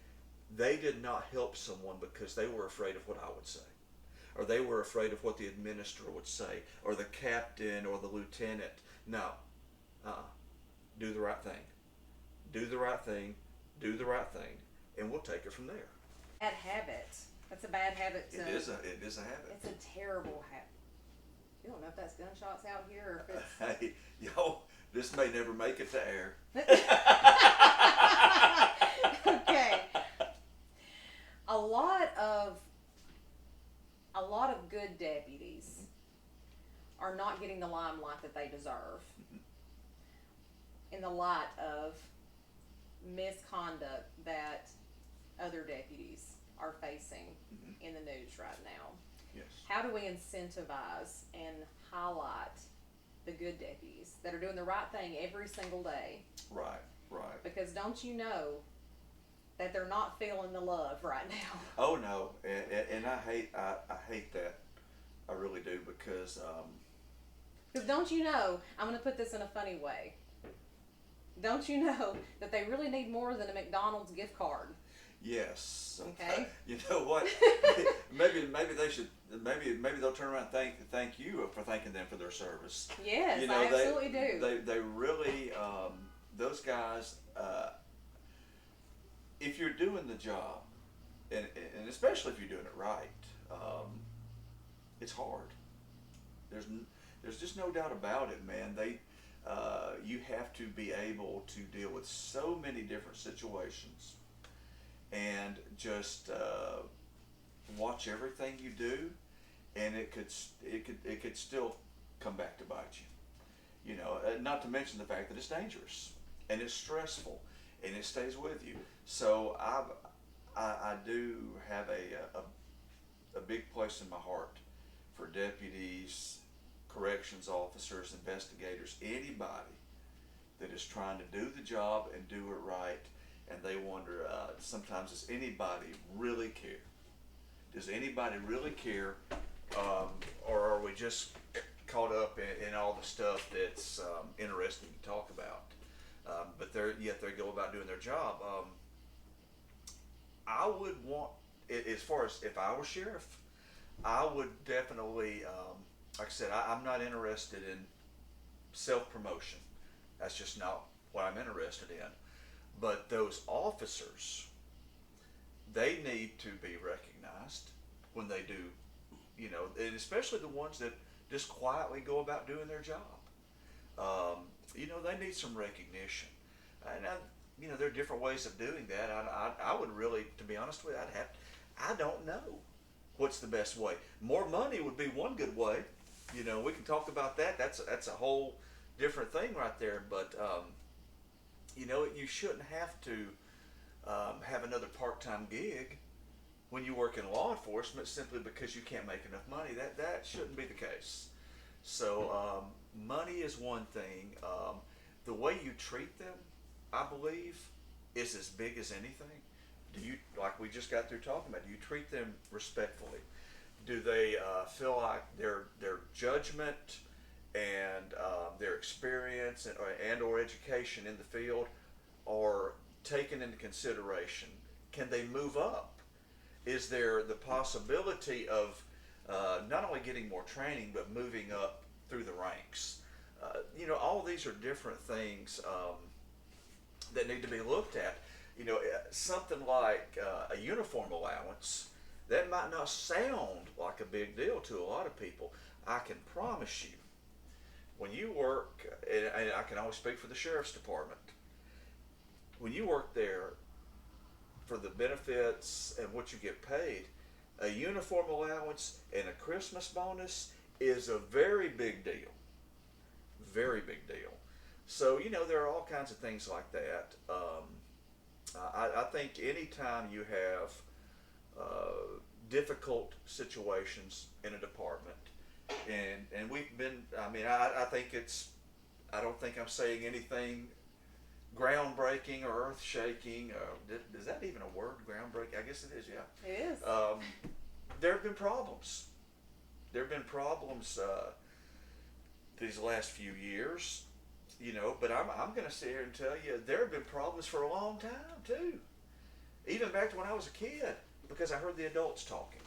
they did not help someone because they were afraid of what I would say, or they were afraid of what the administrator would say, or the captain or the lieutenant. No. Do the right thing. Do the right thing. Do the right thing. And we'll take it from there. Bad habit. That's a bad habit. It is a habit. It's a terrible habit. You don't know if that's gunshots out here or if it's... Hey, this may never make it to air. Okay. A lot of good deputies are not getting the limelight that they deserve in the light of misconduct that other deputies are facing in the news right now. Yes. How do we incentivize and highlight the good deputies that are doing the right thing every single day? Right. Because don't you know that they're not feeling the love right now? Oh no, and I hate that. I really do, because don't you know, I'm going to put this in a funny way. Don't you know that they really need more than a McDonald's gift card? Yes. Okay. You know what? maybe they should. Maybe they'll turn around and thank you for thanking them for their service. Yes, I absolutely do. They really, those guys. If you're doing the job, and especially if you're doing it right, it's hard. There's just no doubt about it, man. You have to be able to deal with so many different situations, and just watch everything you do, and it could still come back to bite you. Not to mention the fact that it's dangerous and it's stressful and it stays with you. So I do have a big place in my heart for deputies, corrections officers, investigators, anybody that is trying to do the job and do it right, and they wonder sometimes, does anybody really care? Does anybody really care, or are we just caught up in all the stuff that's interesting to talk about? But yet they go about doing their job. I would want, as far as if I were sheriff, I would definitely, like I said, I'm not interested in self-promotion. That's just not what I'm interested in. But those officers, they need to be recognized when they do, and especially the ones that just quietly go about doing their job. They need some recognition. And there are different ways of doing that. I would really, to be honest with you, I don't know what's the best way. More money would be one good way. We can talk about that. That's a whole different thing right there. But you shouldn't have to have another part-time gig when you work in law enforcement simply because you can't make enough money. That shouldn't be the case. So money is one thing. The way you treat them, I believe, is as big as anything. Do you, like we just got through talking about, do you treat them respectfully? Do they feel like their judgment and their experience and or education in the field are taken into consideration? Can they move up? Is there the possibility of not only getting more training but moving up through the ranks? All these are different things that need to be looked at. Something like a uniform allowance, that might not sound like a big deal to a lot of people. I can promise you, when you work, and I can always speak for the sheriff's department, when you work there, for the benefits and what you get paid, a uniform allowance and a Christmas bonus is a very big deal. Very big deal. So, there are all kinds of things like that. I think anytime you have difficult situations in a department, and we've been, I think I don't think I'm saying anything groundbreaking or earth-shaking. Is that even a word, groundbreaking? I guess it is, yeah. It is. There have been problems. There have been problems these last few years, but I'm going to sit here and tell you there have been problems for a long time, too. Even back to when I was a kid, because I heard the adults talking.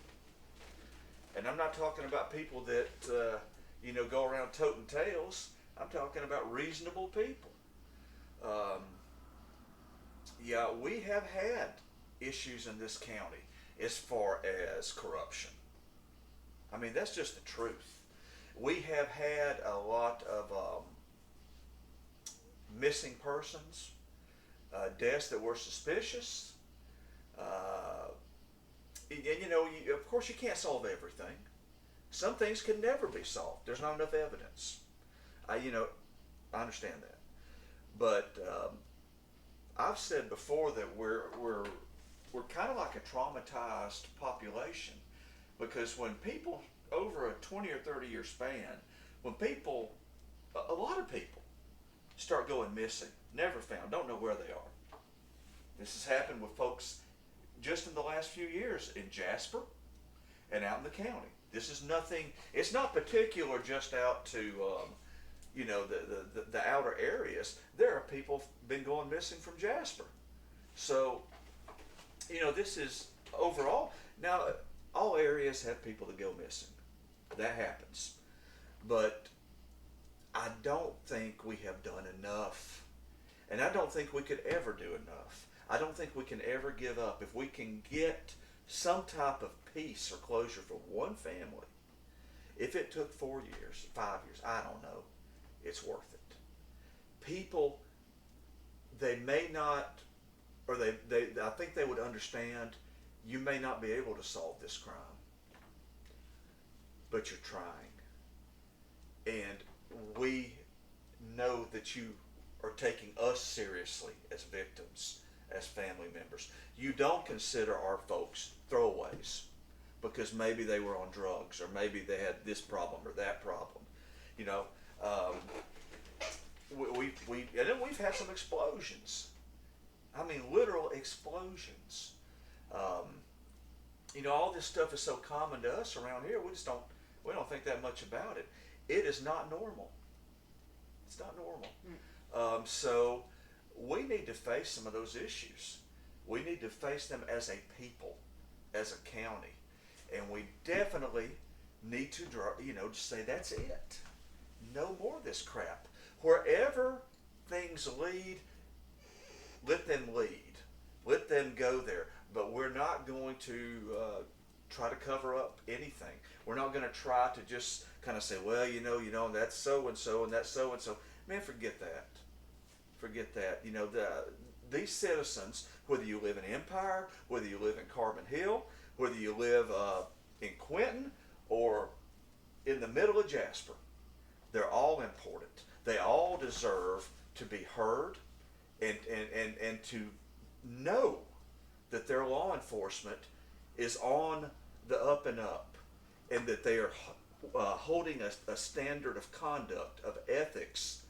And I'm not talking about people that, go around toting tails. I'm talking about reasonable people. We have had issues in this county as far as corruption. That's just the truth. We have had a lot of missing persons, deaths that were suspicious. Of course, you can't solve everything. Some things can never be solved. There's not enough evidence. I understand that. But I've said before that we're kind of like a traumatized population, because when people over a 20 or 30 year span, when a lot of people start going missing, never found, don't know where they are. This has happened with folks just in the last few years in Jasper and out in the county. This is nothing, it's not particular just out to the outer areas. There are people been going missing from Jasper. So, this is overall. Now, all areas have people that go missing. That happens. But I don't think we have done enough. And I don't think we could ever do enough. I don't think we can ever give up. If we can get some type of peace or closure for one family, if it took 4 years, 5 years, I don't know, it's worth it. People, they may not, or I think they would understand, you may not be able to solve this crime, but you're trying. And we know that you are taking us seriously as victims, as family members. You don't consider our folks throwaways because maybe they were on drugs or maybe they had this problem or that problem. You know, and then we've had some explosions. I mean, literal explosions. You know, all this stuff is so common to us around here. We don't think that much about it. It is not normal. It's not normal. So we need to face some of those issues. We need to face them as a people, as a county, and we definitely need to just say that's it. No more of this crap. Wherever things lead, let them lead. Let them go there. But we're not going to try to cover up anything. We're not going to try to just kind of say, well, that's so and so and that's so and so. Man, forget that. Forget that. You know, these citizens, whether you live in Empire, whether you live in Carbon Hill, whether you live in Quinton or in the middle of Jasper, they're all important. They all deserve to be heard and to know that their law enforcement is on the up and up, and that they are holding a standard of conduct, of ethics,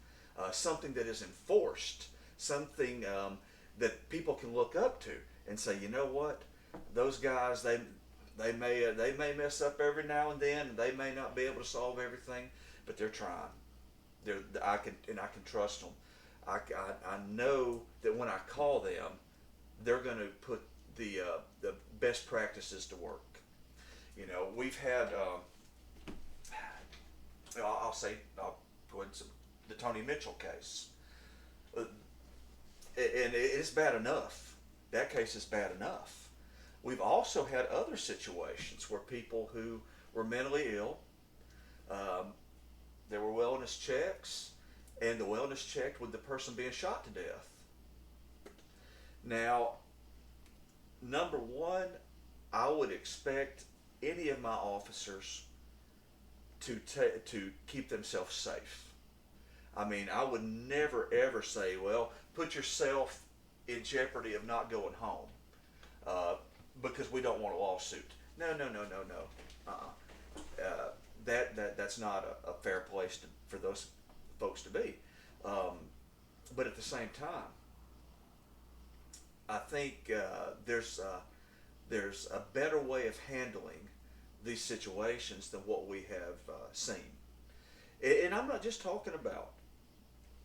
something that is enforced, something that people can look up to and say, you know what, those guys, they may mess up every now and then, and they may not be able to solve everything, but they're trying. I can trust them. I know that when I call them, they're going to put the best practices to work. You know, we've had I'll go into the Tony Mitchell case, and it's bad enough. That case is bad enough. We've also had other situations where people who were mentally ill, there were wellness checks, and the wellness checked with the person being shot to death. Now, number one, I would expect any of my officers to keep themselves safe. I mean, I would never ever say, well, put yourself in jeopardy of not going home because we don't want a lawsuit. No. That's not a fair place for those folks to be. But at the same time, I think there's a better way of handling these situations than what we have seen. And I'm not just talking about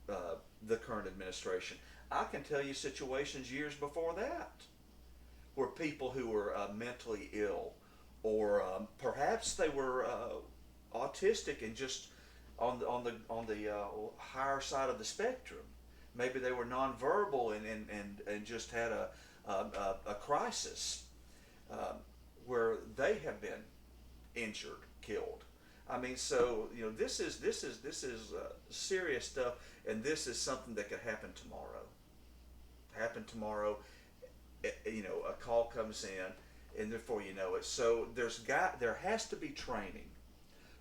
the current administration. I can tell you situations years before that where people who were mentally ill, or perhaps they were autistic and just on the higher side of the spectrum. Maybe they were nonverbal and just had a crisis where they have been injured, killed. I mean, so this is serious stuff, and this is something that could happen tomorrow. A call comes in, and before you know it, so there has to be training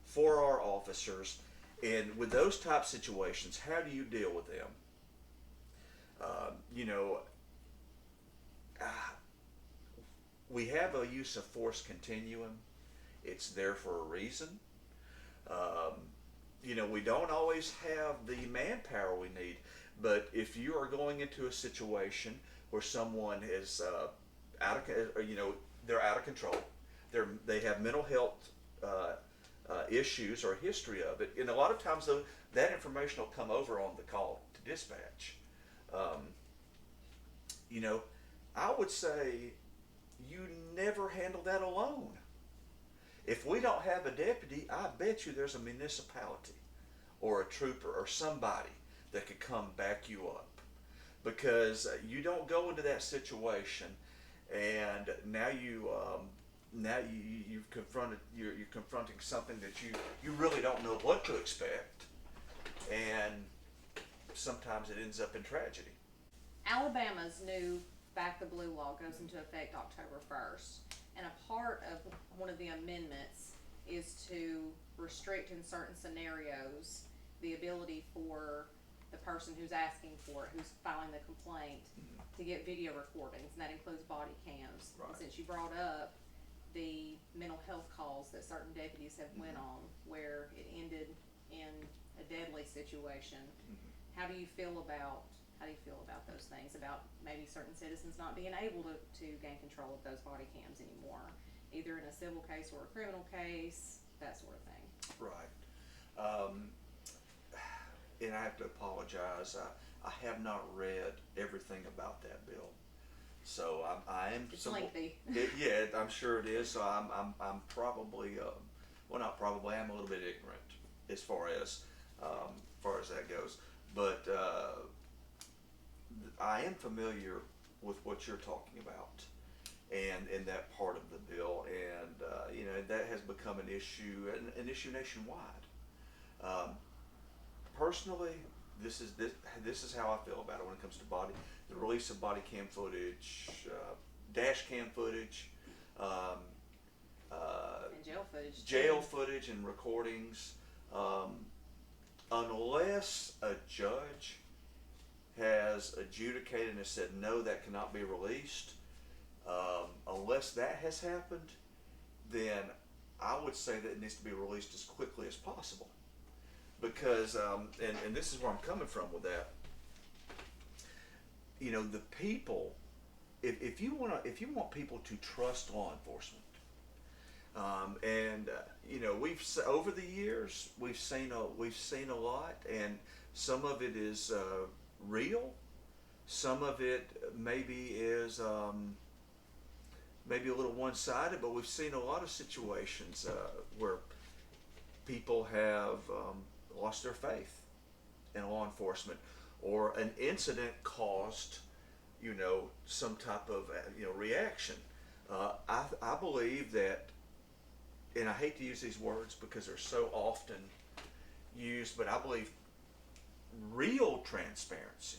for our officers, and with those type situations, how do you deal with them? We have a use of force continuum. It's there for a reason. We don't always have the manpower we need, but if you are going into a situation where someone is they're out of control, they have mental health issues or a history of it, and a lot of times that information will come over on the call to dispatch. I would say you never handle that alone. If we don't have a deputy, I bet you there's a municipality or a trooper or somebody that could come back you up, because you don't go into that situation and now you're confronting something that you really don't know what to expect, and sometimes it ends up in tragedy. Alabama's new Back the Blue law goes into effect October 1st, and a part of one of the amendments is to restrict in certain scenarios the ability for the person who's asking for it, who's filing the complaint, to get video recordings, and that includes body cams. Right. And since you brought up the mental health calls that certain deputies have went on, where it ended in a deadly situation, how do you feel about those things, about maybe certain citizens not being able to gain control of those body cams anymore, either in a civil case or a criminal case, that sort of thing? Right. And I have to apologize. I have not read everything about that bill, so I am. It's lengthy. Yeah, I'm sure it is. So I'm probably, well, not probably. I'm a little bit ignorant as far as that goes. But I am familiar with what you're talking about, and that part of the bill, and that has become an issue nationwide. Personally, this is how I feel about it when it comes to the release of body cam footage, dash cam footage, And jail footage and recordings. Unless a judge has adjudicated and has said no, that cannot be released, unless that has happened, then I would say that it needs to be released as quickly as possible. Because, and this is where I'm coming from with that. The people, if you want people to trust law enforcement, we've over the years we've seen a lot, and some of it is real, some of it maybe is maybe a little one-sided, but we've seen a lot of situations where people have lost their faith in law enforcement, or an incident caused some type of reaction. I believe that, and I hate to use these words because they're so often used, but I believe real transparency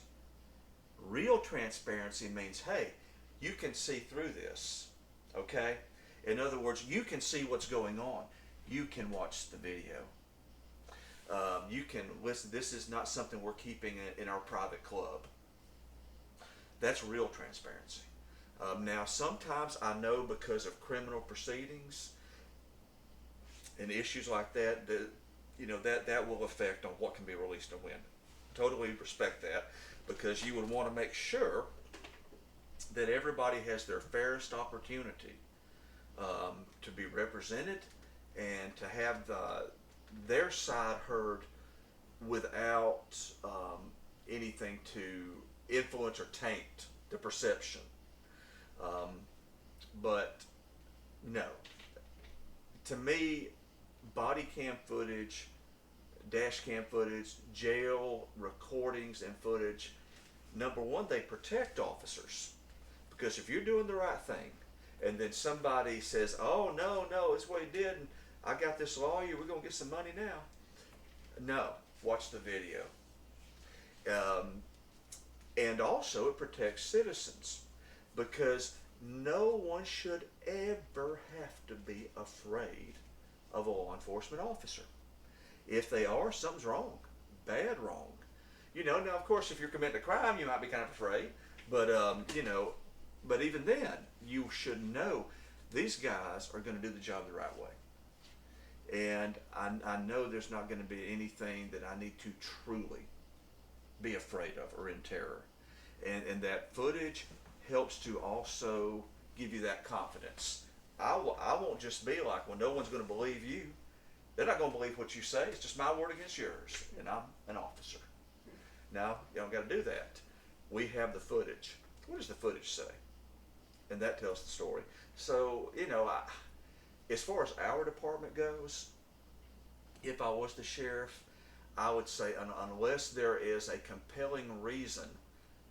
means, hey, you can see through this, okay? In other words, you can see what's going on. You can watch the video. You can listen. This is not something we're keeping in our private club. That's real transparency. Now, sometimes I know because of criminal proceedings and issues like that, that will affect on what can be released and when. Totally respect that, because you would want to make sure that everybody has their fairest opportunity to be represented and to have their side heard without anything to influence or taint the perception. But no, to me, body cam footage, dash cam footage, jail recordings and footage, number one, they protect officers. Because if you're doing the right thing, and then somebody says, oh, no, it's what he did, and I got this lawyer, we're going to get some money now. No, watch the video. And also it protects citizens, because no one should ever have to be afraid of a law enforcement officer. If they are, something's wrong, bad wrong. Now of course if you're committing a crime, you might be kind of afraid, but but even then, you should know these guys are going to do the job the right way. And I know there's not going to be anything that I need to truly be afraid of or in terror. And that footage helps to also give you that confidence. I won't just be like, well, no one's going to believe you. They're not going to believe what you say. It's just my word against yours, and I'm an officer. Now, you don't got to do that. We have the footage. What does the footage say? And that tells the story. So, as far as our department goes, if I was the sheriff, I would say unless there is a compelling reason,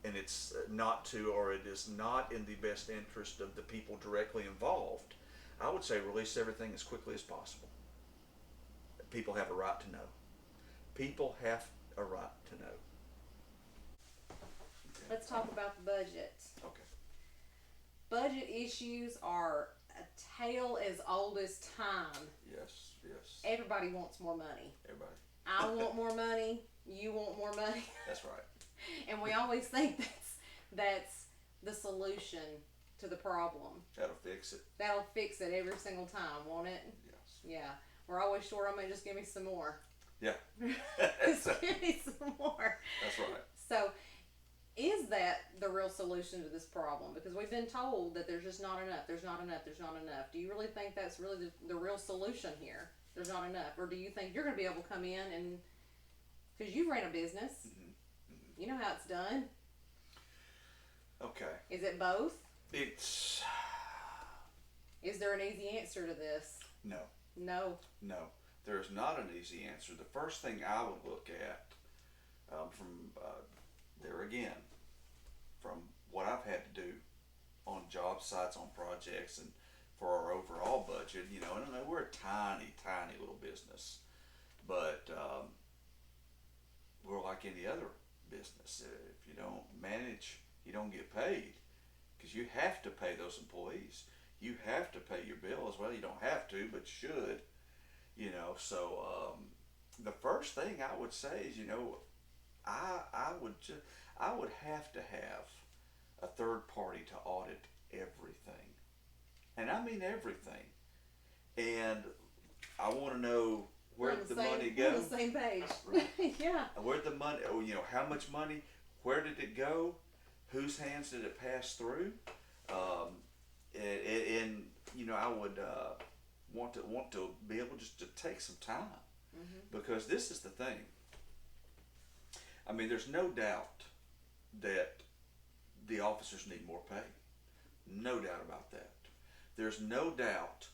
and it's not to, or it is not in the best interest of the people directly involved, I would say release everything as quickly as possible. People have a right to know. People have a right to know. Let's talk about the budget. Okay. Budget issues are a tale as old as time. Yes. Everybody wants more money. Everybody. I want more money. you want more money. That's right. And we always think that's the solution to the problem. That'll fix it. That'll fix it every single time, won't it? Yes. Yeah. We're always short on it. Just give me some more. Yeah. Just give me some more. That's right. So, is that the real solution to this problem? Because we've been told that there's just not enough. There's not enough. There's not enough. Do you really think that's really the real solution here? There's not enough, or do you think you're going to be able to come in and because you ran a business, you know how it's done. Okay. Is it both? It's. Is there an easy answer to this? No. No. No. There's not an easy answer. The first thing I would look at, from there again, from what I've had to do on job sites, on projects, and for our overall budget, and I know we're a tiny, tiny little business, but we're like any other business. If you don't manage, you don't get paid, because you have to pay those employees. You have to pay your bills. Well, you don't have to, but you should. So the first thing I would say is, I would have to have a third party to audit everything, and I mean everything. And I want to know where the money goes. We're on the same page. Right. Yeah. Where the money? How much money? Where did it go? Whose hands did it pass through? And I would want to be able just to take some time, because this is the thing. I mean, there's no doubt that the officers need more pay. No doubt about that. There's no doubt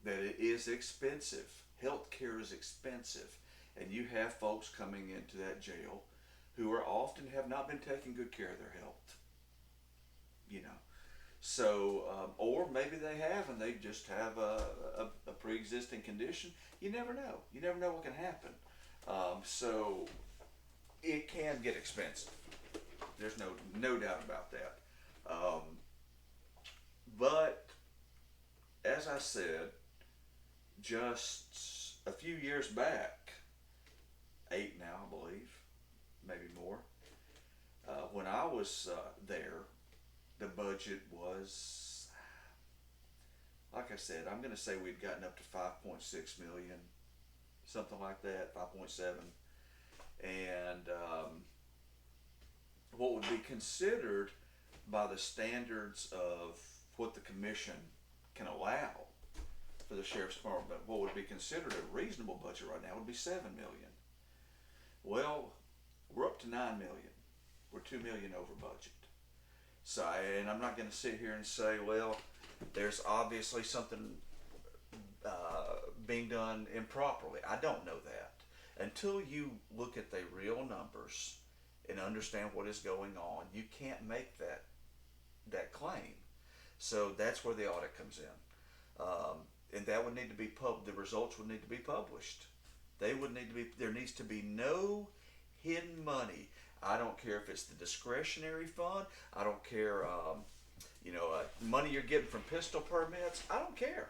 that it is expensive. Healthcare is expensive, and you have folks coming into that jail who are often have not been taking good care of their health. So, or maybe they have, and they just have a pre-existing condition. You never know. You never know what can happen. So, it can get expensive. There's no doubt about that. But as I said, just a few years back, 8 now, I believe, maybe more. When I was there, the budget was, like I said, I'm going to say we'd gotten up to 5.6 million, something like that, 5.7. And what would be considered by the standards of what the commission can allow for the sheriff's department, what would be considered a reasonable budget right now would be 7 million. Well, we're up to 9 million. We're 2 million over budget. So, and I'm not going to sit here and say, well, there's obviously something being done improperly. I don't know that. Until you look at the real numbers and understand what is going on, you can't make that claim. So that's where the audit comes in. And that would need to be the results would need to be published. They would need to be, there needs to be no hidden money. I don't care if it's the discretionary fund. I don't care, money you're getting from pistol permits. I don't care.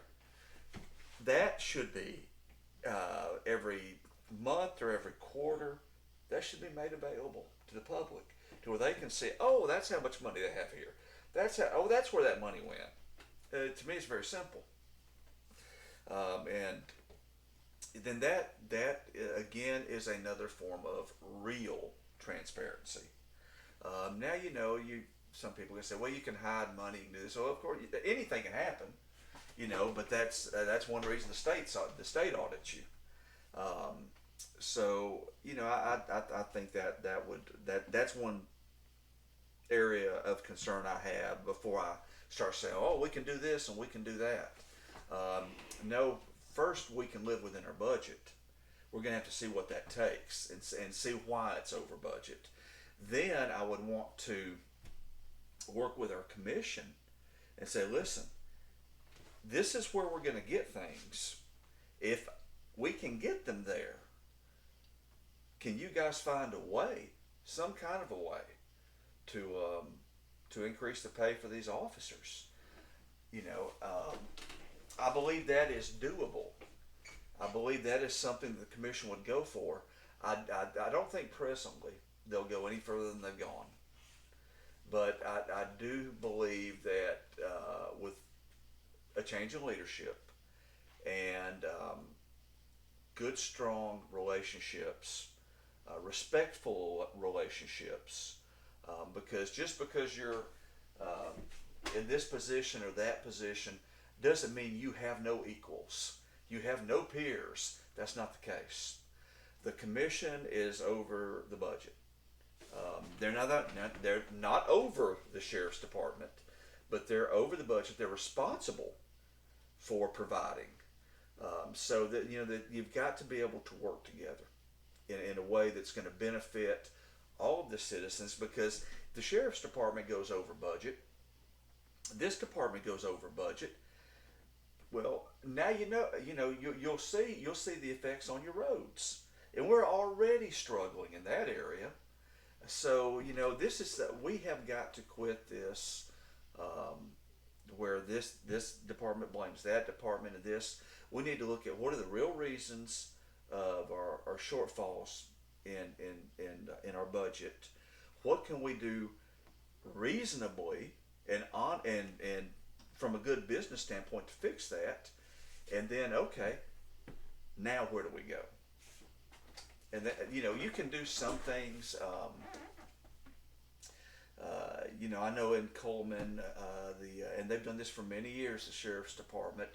That should be every month or every quarter. That should be made available to the public, to where they can see, oh, that's how much money they have here. That's where that money went. To me, it's very simple. And then that again is another form of real transparency. Now some people can say, well, you can hide money and do this. So of course anything can happen, but that's one reason the state audits you. So I think that's one area of concern I have before I start saying, oh, we can do this and we can do that. No, first we can live within our budget. We're going to have to see what that takes and see why it's over budget. Then I would want to work with our commission and say, listen, this is where we're going to get things. If we can get them there, can you guys find a way, some kind of a way, to increase the pay for these officers? I believe that is doable. I believe that is something the commission would go for. I don't think presently they'll go any further than they've gone. But I do believe that with a change in leadership and good, strong relationships, respectful relationships, because just because you're in this position or that position doesn't mean you have no equals. You have no peers. That's not the case. The commission is over the budget. They're not over the sheriff's department, but they're over the budget. They're responsible for providing. So that that you've got to be able to work together in a way that's going to benefit all of the citizens. Because the sheriff's department goes over budget, this department goes over budget. Well, now you'll see the effects on your roads, and we're already struggling in that area. So this is we have got to quit this, where this department blames that department and this. We need to look at what are the real reasons of our shortfalls in our budget. What can we do reasonably and from a good business standpoint to fix that, and then okay, now where do we go? And that, you can do some things. I know in Coleman, and they've done this for many years. The sheriff's department,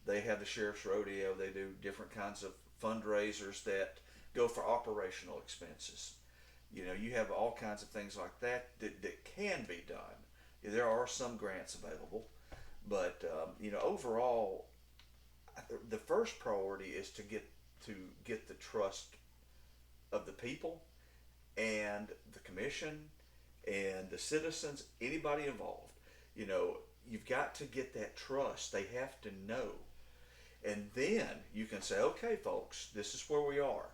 they have the sheriff's rodeo. They do different kinds of fundraisers that go for operational expenses. You have all kinds of things like that can be done. There are some grants available, but overall, the first priority is to get the trust of the people and the commission and the citizens, anybody involved. You've got to get that trust. They have to know. And then you can say, okay, folks, this is where we are.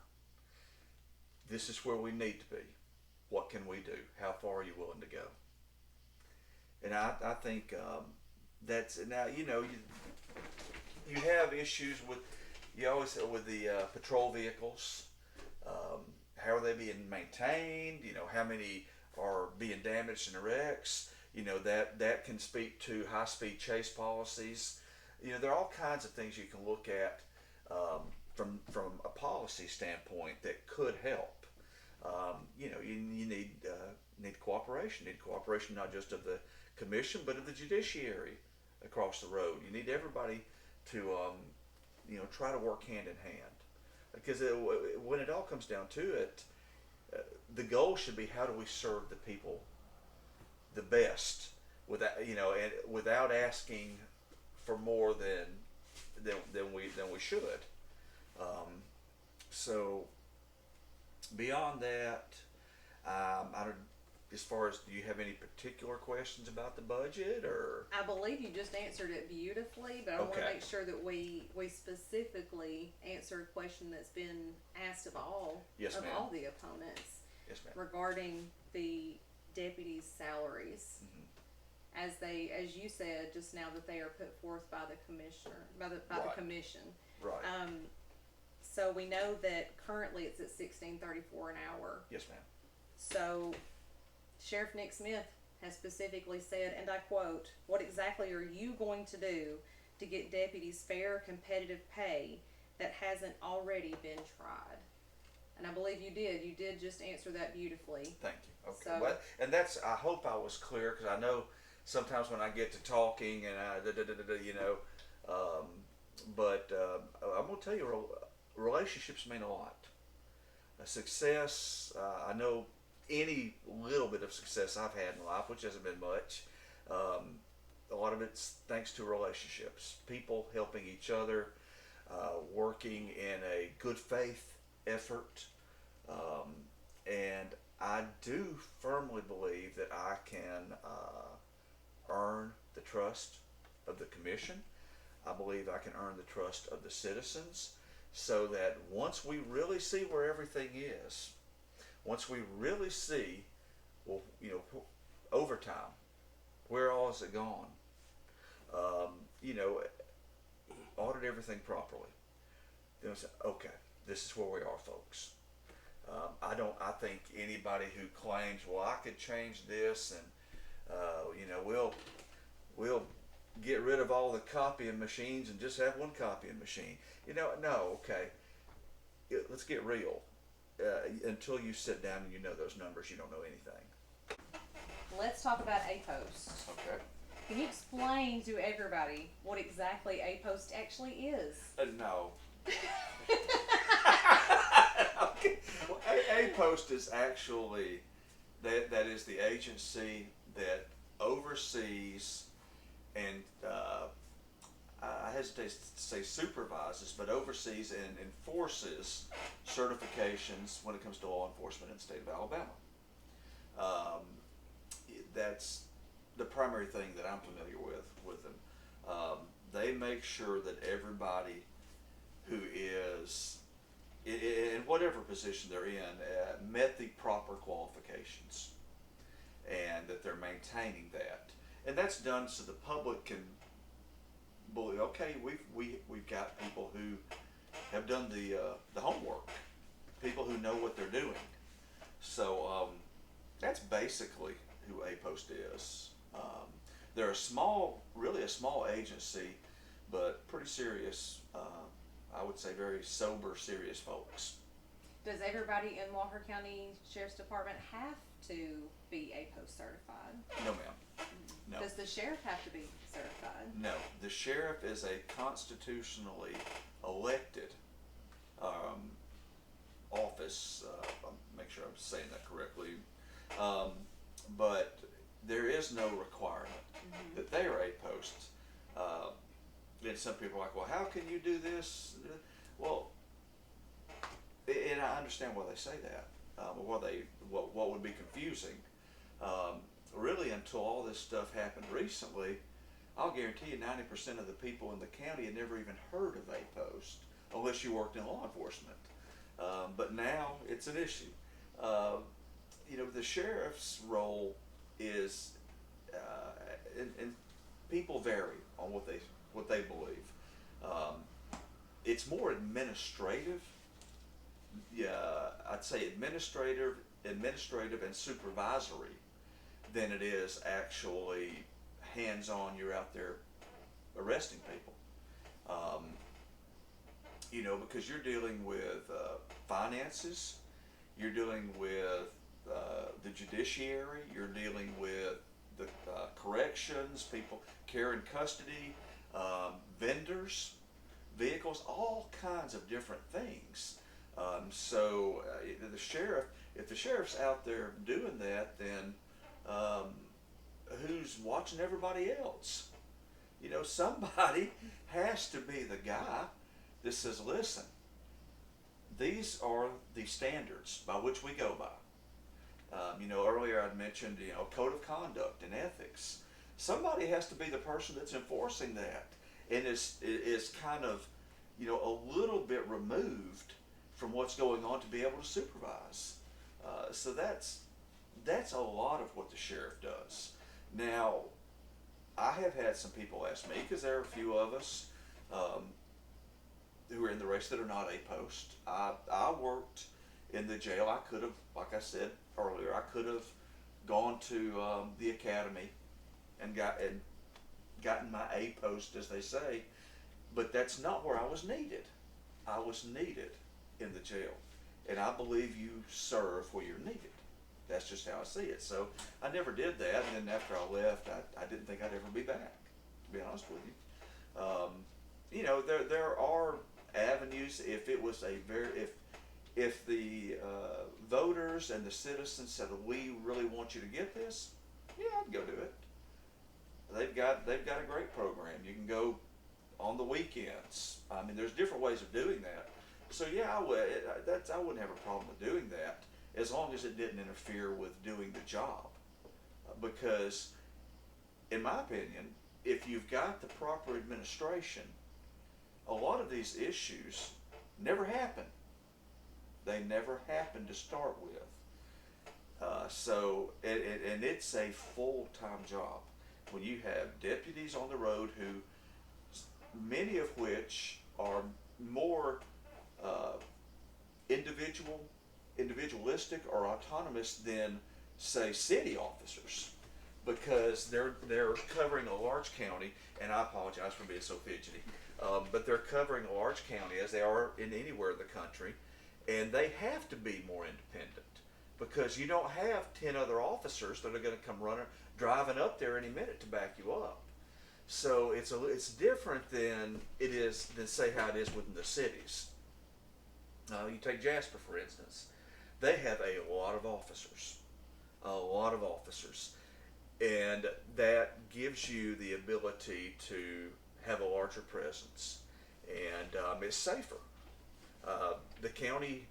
This is where we need to be. What can we do? How far are you willing to go? And I think that's now. You have issues with with the patrol vehicles. How are they being maintained? How many are being damaged in wrecks? That can speak to high-speed chase policies. There are all kinds of things you can look at from a policy standpoint that could help. You need cooperation. You need cooperation not just of the commission, but of the judiciary across the road. You need everybody to try to work hand in hand, because when it all comes down to it, the goal should be how do we serve the people the best without asking for more than we should. So beyond that, I don't. As far as, do you have any particular questions about the budget, or? I believe you just answered it beautifully, but I want to Okay. make sure that we specifically answer a question that's been asked of all Yes, ma'am. all the opponents Yes, ma'am. regarding the deputies' salaries, Mhm. as you said just now, that they are put forth by the commissioner, by the Right. commission. Right. So we know that currently it's at $16.34 an hour. Yes, ma'am. So Sheriff Nick Smith has specifically said, and I quote, "What exactly are you going to do to get deputies fair, competitive pay that hasn't already been tried?" And I believe you did. You did just answer that beautifully. Thank you. Okay. So- Well, and I hope I was clear, because I know sometimes when I get to talking and but I'm going to tell you, relationships mean a lot. Success, I know any little bit of success I've had in life, which hasn't been much, a lot of it's thanks to relationships, people helping each other, working in a good faith effort, and I do firmly believe that I can earn the trust of the commission. I believe I can earn the trust of the citizens, so that once we really see where everything is, once we really see, well, overtime, where all is it gone? Audit everything properly. Then say, okay, this is where we are, folks. I think anybody who claims, well, I could change this, and we'll get rid of all the copying machines and just have one copying machine. No, okay. Let's get real. Until you sit down and you know those numbers, you don't know anything. Let's talk about A-Post. Okay. Can you explain to everybody what exactly A-Post actually is? No. Okay. Well, A-Post is actually that is the agency that oversees and I hesitate to say supervises, but oversees and enforces certifications when it comes to law enforcement in the state of Alabama. Um, that's the primary thing that I'm familiar with them. They make sure that everybody who is in whatever position they're in met the proper qualifications, and that they're maintaining that, and that's done so the public can believe, okay, we've got people who have done the homework, people who know what they're doing. So that's basically who A-Post is. They're really a small agency, but pretty serious. I would say very sober, serious folks. Does everybody in Walker County Sheriff's Department have to be A-Post certified? No, ma'am. No. Does the sheriff have to be certified? No. The sheriff is a constitutionally elected office. Make sure I'm saying that correctly. But there is no requirement that they are A-Posts. And some people are like, well, how can you do this? Well, and I understand why they say that, or what would be confusing. Really, until all this stuff happened recently, I'll guarantee you 90% of the people in the county had never even heard of A-Post unless you worked in law enforcement. But now it's an issue. The sheriff's role is, and people vary on what they believe. It's more administrative. Yeah, I'd say administrative and supervisory than it is actually hands-on. You're out there arresting people. Because you're dealing with finances, you're dealing with the judiciary, you're dealing with the corrections, people, care and custody, vendors, vehicles, all kinds of different things. So if the sheriff's out there doing that, then who's watching everybody else? Somebody has to be the guy that says, listen, these are the standards by which we go by. Earlier I'd mentioned, code of conduct and ethics. Somebody has to be the person that's enforcing that, and is kind of, a little bit removed from what's going on to be able to supervise. So that's a lot of what the sheriff does. Now, I have had some people ask me, because there are a few of us who are in the race that are not A-Post. I worked in the jail. I could have, like I said earlier, I could have gone to the academy and gotten my A-Post, as they say, but that's not where I was needed. I was needed in the jail, and I believe you serve where you're needed. That's just how I see it. So I never did that, and then after I left, I didn't think I'd ever be back, to be honest with you. There are avenues. If it was if the voters and the citizens said, we really want you to get this, yeah, I'd go do it. They've got a great program. You can go on the weekends. I mean, there's different ways of doing that. So yeah, I wouldn't have a problem with doing that, as long as it didn't interfere with doing the job. Because, in my opinion, if you've got the proper administration, a lot of these issues never happen. They never happen to start with. And it's a full-time job. When you have deputies on the road who, many of which are more individual individualistic or autonomous than, say, city officers, because they're covering a large county, and I apologize for being so fidgety, but they're covering a large county, as they are in anywhere in the country, and they have to be more independent, because you don't have 10 other officers that are going to come driving up there any minute to back you up. So it's different than say how it is within the cities. You take Jasper, for instance. They have a lot of officers, and that gives you the ability to have a larger presence, and it's safer. The county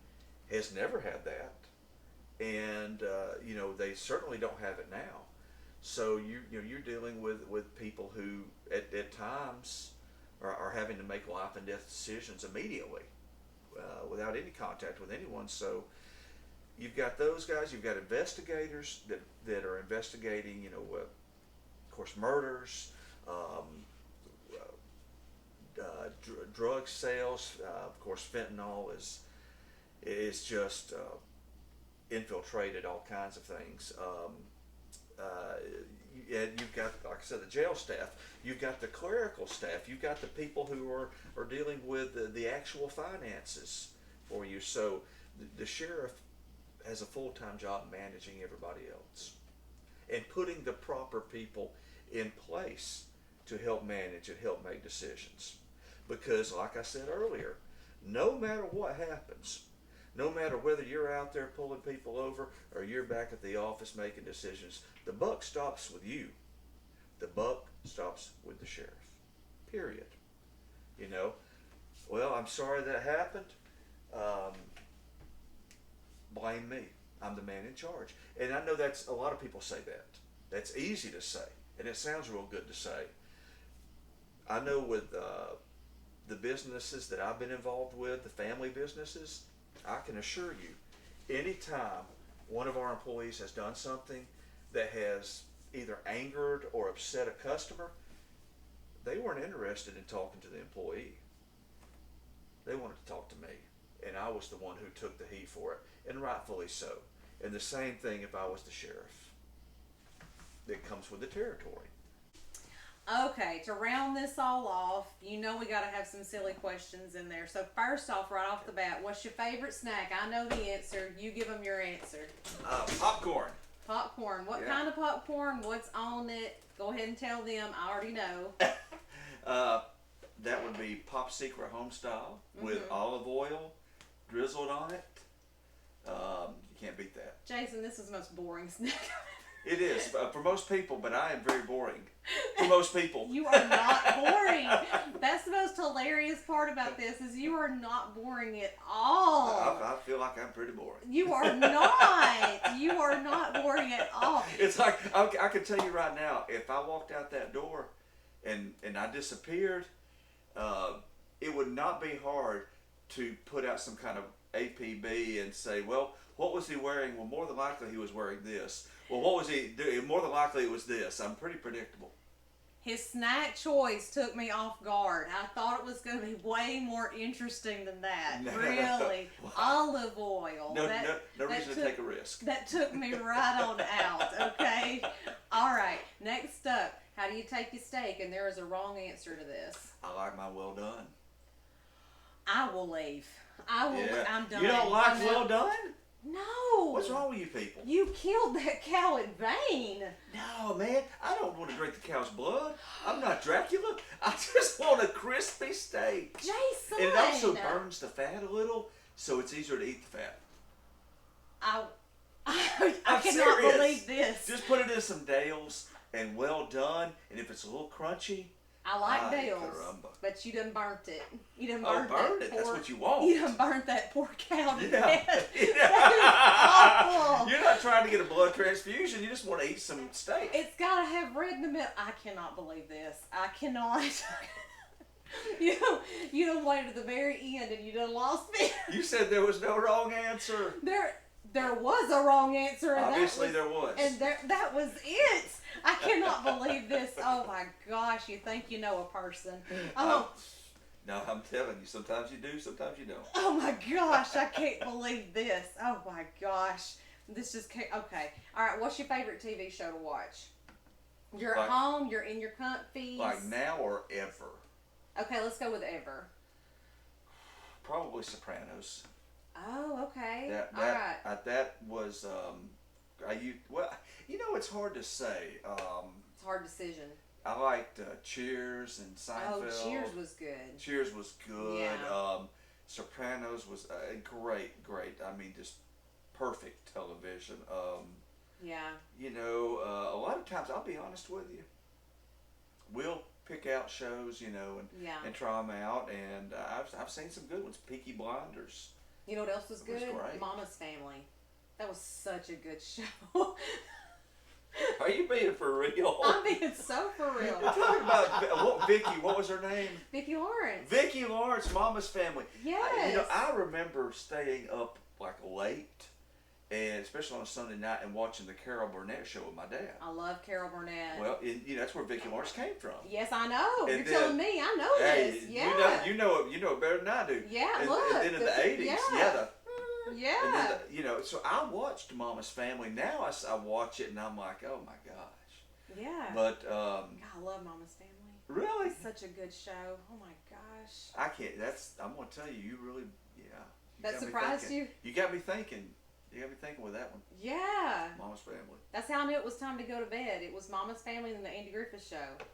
has never had that, and they certainly don't have it now. So you're dealing with people who at times are having to make life and death decisions immediately, without any contact with anyone. So you've got those guys. You've got investigators that are investigating, of course, murders, drug sales. Of course, fentanyl is just infiltrated all kinds of things. And you've got, like I said, the jail staff. You've got the clerical staff. You've got the people who are dealing with the actual finances for you. So the sheriff has a full-time job managing everybody else and putting the proper people in place to help manage and help make decisions. Because, like I said earlier, no matter what happens, no matter whether you're out there pulling people over or you're back at the office making decisions, the buck stops with you. The buck stops with the sheriff. Period. Well, I'm sorry that happened. Blame me. I'm the man in charge. And I know a lot of people say that. That's easy to say, and it sounds real good to say. I know with the businesses that I've been involved with, the family businesses, I can assure you, anytime one of our employees has done something that has either angered or upset a customer, they weren't interested in talking to the employee. They wanted to talk to me, and I was the one who took the heat for it, and rightfully so. And the same thing if I was the sheriff. It comes with the territory. Okay, to round this all off, we got to have some silly questions in there. So first off, right off the bat, what's your favorite snack? I know the answer. You give them your answer. Popcorn. Popcorn. What kind of popcorn? What's on it? Go ahead and tell them. I already know. That would be Pop Secret home style with olive oil drizzled on it. You can't beat that. Jason, this is the most boring snack. It is for most people, but I am very boring for most people. You are not boring. That's the most hilarious part about this is you are not boring at all. I feel like I'm pretty boring. You are not. You are not boring at all. It's like I can tell you right now, if I walked out that door and I disappeared, it would not be hard to put out some kind of APB and say, well, what was he wearing? Well, more than likely he was wearing this. Well, what was he doing? More than likely it was this. I'm pretty predictable. His snack choice took me off guard. I thought it was going to be way more interesting than that. Really. Olive oil. No reason to take a risk. That took me right on out, okay? All right. Next up, how do you take your steak? And there is a wrong answer to this. I like mine well done. I will leave. I'm done. You don't like well done? No. What's wrong with you people? You killed that cow in vain. No, man. I don't want to drink the cow's blood. I'm not Dracula. I just want a crispy steak. Jason. And it also burns the fat a little, so it's easier to eat the fat. I cannot believe this. Just put it in some Dales and well done, and if it's a little crunchy, I like Dales, but you done burnt it. You done burnt it. That's what you want. You done burnt that poor cow to death. That is awful. You're not trying to get a blood transfusion. You just want to eat some steak. It's got to have red in the middle. I cannot believe this. I cannot. You done waited to the very end and you done lost me. You said there was no wrong answer. There was a wrong answer. And obviously there was. And that was it. I cannot believe this. Oh my gosh, you think you know a person. Oh. No, I'm telling you, sometimes you do, sometimes you don't. Oh my gosh, I can't believe this. Oh my gosh. This just can't. Okay. All right, what's your favorite TV show to watch? You're at Like- home, you're in your comfies. Like now or ever? Okay, let's go with ever. Probably Sopranos. Oh, okay. That All right. that was well, it's hard to say. It's a hard decision. I liked Cheers and Seinfeld. Oh, Cheers was good. Cheers was good. Yeah. Sopranos was great. I mean, just perfect television. Yeah. A lot of times, I'll be honest with you, we'll pick out shows, Yeah. and try them out. And I've seen some good ones. Peaky Blinders. You know what else was It was good? great. Mama's Family. That was such a good show. Are you being for real? I'm being so for real. Talk about Vicky. What was her name? Vicki Lawrence. Vicky Lawrence, Mama's Family. Yes. I remember staying up like late, and especially on a Sunday night, and watching the Carol Burnett show with my dad. I love Carol Burnett. Well, that's where Vicky Lawrence came from. Yes, I know. And You're telling me. I know Hey, this. Yeah. you know it better than I do. Yeah, and, look. and then in the '80s, Yeah. and then so I watched Mama's Family. Now I watch it and I'm like, oh my gosh. Yeah. But God, I love Mama's Family. really, It's such a good show. Oh my gosh. I can't. I'm gonna tell you, you really, you That got me surprised thinking. you? You got me thinking. You got me thinking with that one, Yeah. Mama's Family. That's how I knew it was time to go to bed. It was Mama's Family and the Andy Griffith Show.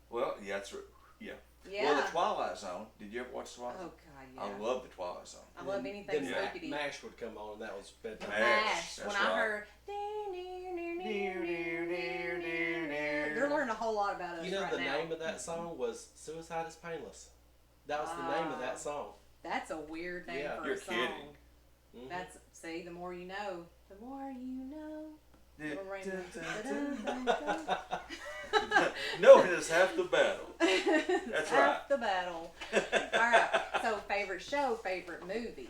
Well, yeah, that's right. Yeah. Yeah. Well, the Twilight Zone. Did you ever watch Twilight Oh Zone? God, yeah. I love the Twilight Zone. I love anything Then spooky. MASH would come on, and that was bedtime. MASH. When That's I right. heard they're learning a whole lot about us You know right the now. name of that song was "Suicide is Painless." That was the name of that song. That's a weird name Yeah. for You're a song. kidding. Mhm. That's the more you know. The more you know. Knowing is half the battle. That's right. the battle. All right. So favorite show, favorite movie.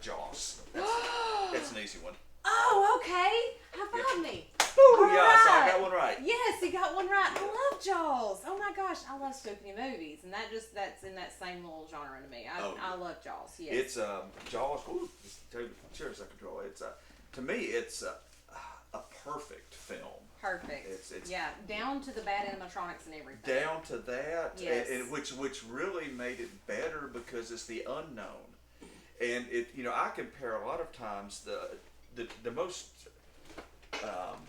Jaws. That's an easy one. Oh, okay. High five me. Ooh, All yeah, so I right. got one right. Yes, you got one right. I love Jaws. Oh my gosh, I love spooky movies, and that's in that same little genre to me. I love Jaws. Yes. It's Jaws. Ooh, just tell you, cheers, I control. It's to me, it's a perfect film. perfect. It's yeah, down to the bad animatronics and everything. down to that, Yes. and which really made it better because it's the unknown, and I compare a lot of times the most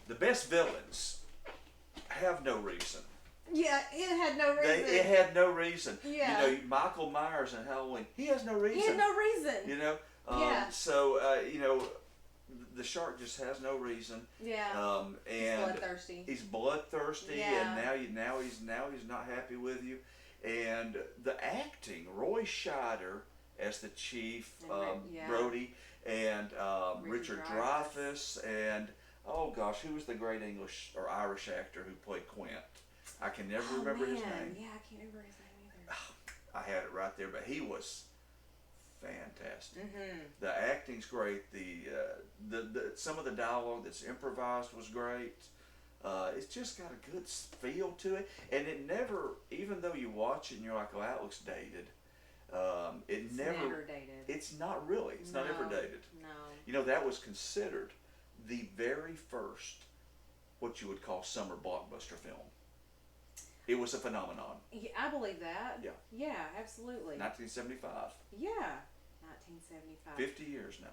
the best villains have no reason. Yeah, it had no reason. It had no reason. Yeah. Michael Myers in Halloween, he has no reason. He had no reason. Yeah. So the shark just has no reason. Yeah. And He's bloodthirsty. He's bloodthirsty, Yeah. and now he's not happy with you. And the acting, Roy Scheider as the chief, And yeah. Brody, and Richard Richard Dreyfuss, and oh gosh, who was the great English or Irish actor who played Quint? I can never remember his name. Yeah, I can't remember his name either. I had it right there, but he was fantastic. Mm-hmm. The acting's great. The some of the dialogue that's improvised was great. It's just got a good feel to it, and it never, even though you watch it and you're like, "Oh, that looks dated," It's never dated. It's not really. It's not ever dated. No. That was considered the very first, what you would call summer blockbuster film. It was a phenomenon. Yeah, I believe that. Yeah. Yeah, absolutely. 1975. Yeah. 1975. 50 years now.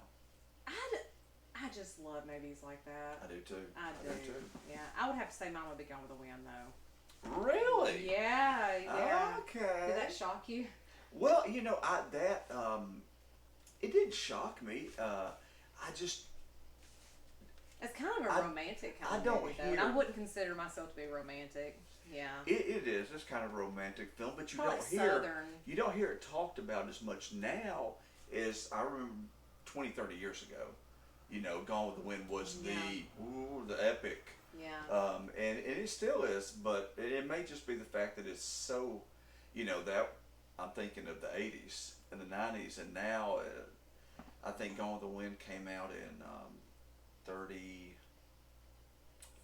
I just love movies like that. I do too. I do. too. Yeah. I would have to say mine would be Gone with the Wind, though. Really? Yeah, yeah. Okay. Did that shock you? Well, it didn't shock me. It's kind of a I- romantic I kind of don't movie, though. hear- And I wouldn't consider myself to be romantic. Yeah. It is. It's kind of a romantic film, but you Probably don't hear Southern. you don't hear it talked about as much now as I remember 20, 30 years ago. Gone with the Wind was Yeah. the epic. Yeah. And it still is, but it may just be the fact that it's so, that I'm thinking of the 80s and the 90s, and now I think Gone with the Wind came out in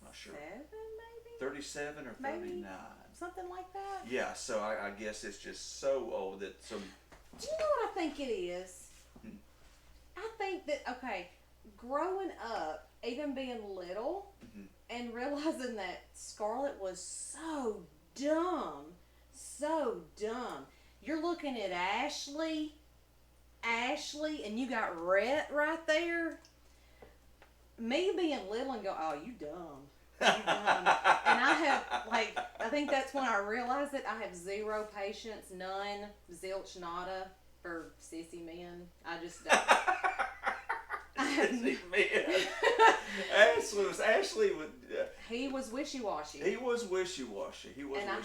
not sure. 37 maybe? 37 or Maybe. 39. Something like that. Yeah, so I guess it's just so old that some. Do you know what I think it is? I think that, okay, growing up, even being little, and realizing that Scarlett was so dumb. You're looking at Ashley, and you got Rhett right there. Me being little and go, oh, you dumb. You dumb. And I have, like, I think that's when I realized that I have zero patience, none, zilch, nada for sissy men. I just don't. Sissy man. Ashley would. He was wishy-washy. He was wishy-washy. And I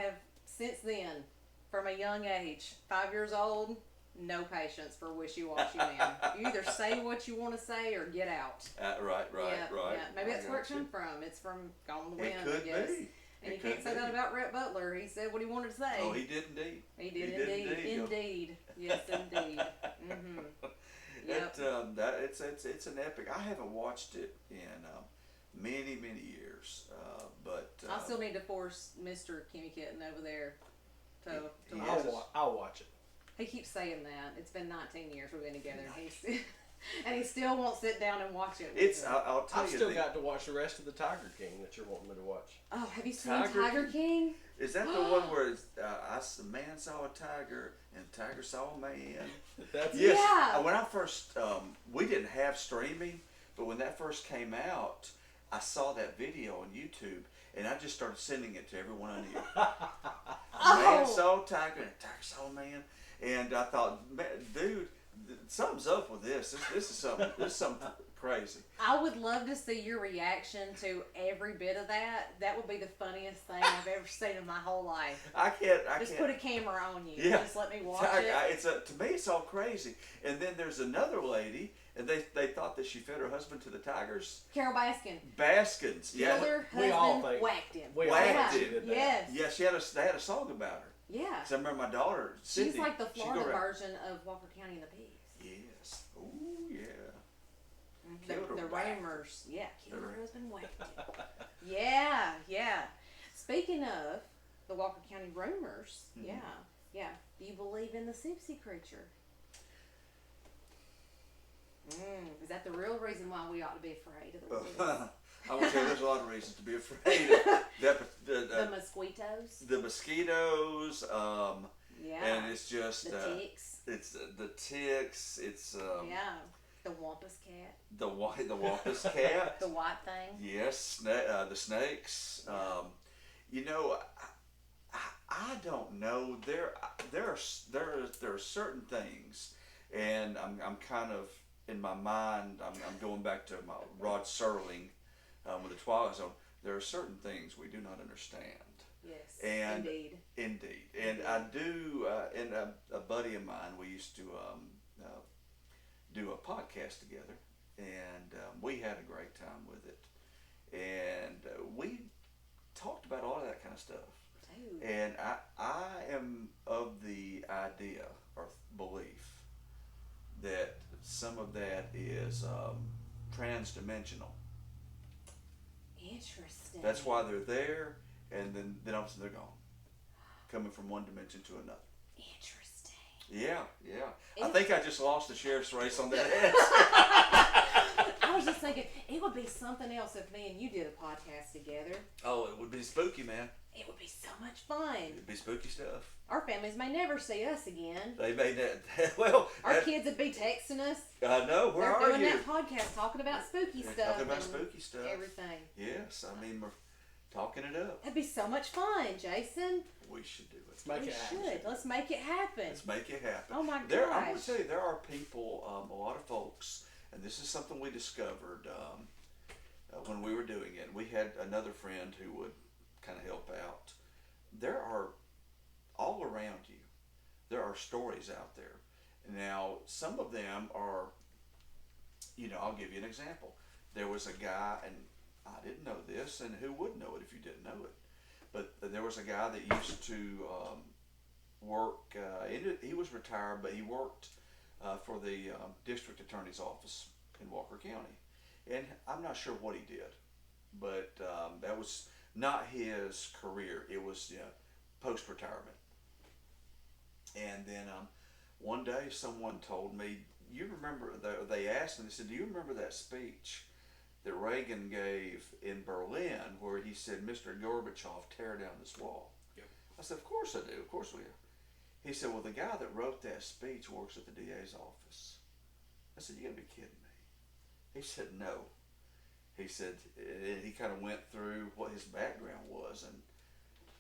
have since then, from a young age, 5 years old, no patience for wishy-washy men. You either say what you want to say or get out. Right. Yeah. Maybe that's where it comes from. It's from Gone with the Wind, It could I guess. be. And you can't say that about Rhett Butler. He said what he wanted to say. Oh, he did indeed. He did indeed. Yes, indeed. Mm-hmm. Yep. It's an epic. I haven't watched it in many years, but I still need to force Mr. Kimmy Kitten over there to Yes. I'll watch it. He keeps saying that. It's been 19 years we've been together, and he still won't sit down and watch it. I'll tell I've you. still got to watch the rest of the Tiger King that you're wanting me to watch. Oh, have you seen Tiger Tiger King? Is that the one where a man saw a tiger and the tiger saw a man? That's Yes. Yeah. When I first, we didn't have streaming, but when that first came out, I saw that video on YouTube, and I just started sending it to everyone I knew. A man saw a tiger and a tiger saw a man, and I thought, man, dude, something's up with this. This is something crazy. I would love to see your reaction to every bit of that. That would be the funniest thing I've ever seen in my whole life. I can't. Just put a camera on you. Yeah. Just let me watch it. To me, it's all crazy. And then there's another lady, and they thought that she fed her husband to the tigers. Carol Baskin. Baskins. Killed her We all husband, think- whacked him. We all Whacked think him. she did that. Yes. Yeah, they had a song about her. Yeah. Cause I remember my daughter, Sydney. She's like the she'd go Florida around- version of Walker County and the Pigs. Yes. Ooh, yeah. The Killed her, Roomers. Yeah, killed The her husband, whacked him. Yeah. Speaking of the Walker County Roomers, yeah. Do you believe in the Sipsy creature? Is that the real reason why we ought to be afraid of the woods? I will tell you, there's a lot of reasons to be afraid of The mosquitoes. the mosquitoes. Yeah. And it's just The ticks. It's the ticks. It's Yeah. The Wampus cat. the wampus cat. The white thing. Yes, the snakes. You know, I don't know. There are certain things, and I'm kind of in my mind. I'm going back to my Rod Serling with the Twilight Zone. There are certain things we do not understand. Yes. And indeed. And I do. And a buddy of mine, we used to do a podcast together, and we had a great time with it, and we talked about all of that kind of stuff. Ooh. And I am of the idea or belief that some of that is trans-dimensional. Interesting. That's why they're there, and then all of a sudden they're gone, coming from one dimension to another. Interesting. Yeah. I think I just lost the sheriff's race on that head. I was just thinking, it would be something else if me and you did a podcast together. Oh, it would be spooky, man. It would be so much fun. It'd be spooky stuff. Our families may never see us again. They made that. Well, Our kids would be texting us. I know. Where They're are doing you? that podcast, talking about spooky They're stuff. talking about and spooky stuff. Everything. Yes, I mean we're talking it up. That'd be so much fun, Jason. We should do it. Let's make We it happen. should. Let's make it happen. Let's make it happen. Oh my I'm going gosh. to tell you, there are people, a lot of folks, and this is something we discovered when we were doing it. We had another friend who would kind of help out. There are, all around you, there are stories out there. Now, some of them are, I'll give you an example. There was a guy, and I didn't know this, and who would know it if you didn't know it? But there was a guy that used to work, he was retired, but he worked for the district attorney's office in Walker County. And I'm not sure what he did, but that was not his career. It was post retirement. And then one day someone told me, you remember, they asked me, they said, do you remember that speech that Reagan gave in Berlin where he said, Mr. Gorbachev, tear down this wall? Yep. I said, of course I do, of course we do. He said, well, the guy that wrote that speech works at the DA's office. I said, you gotta be kidding me. He said, no. He said, he kind of went through what his background was, and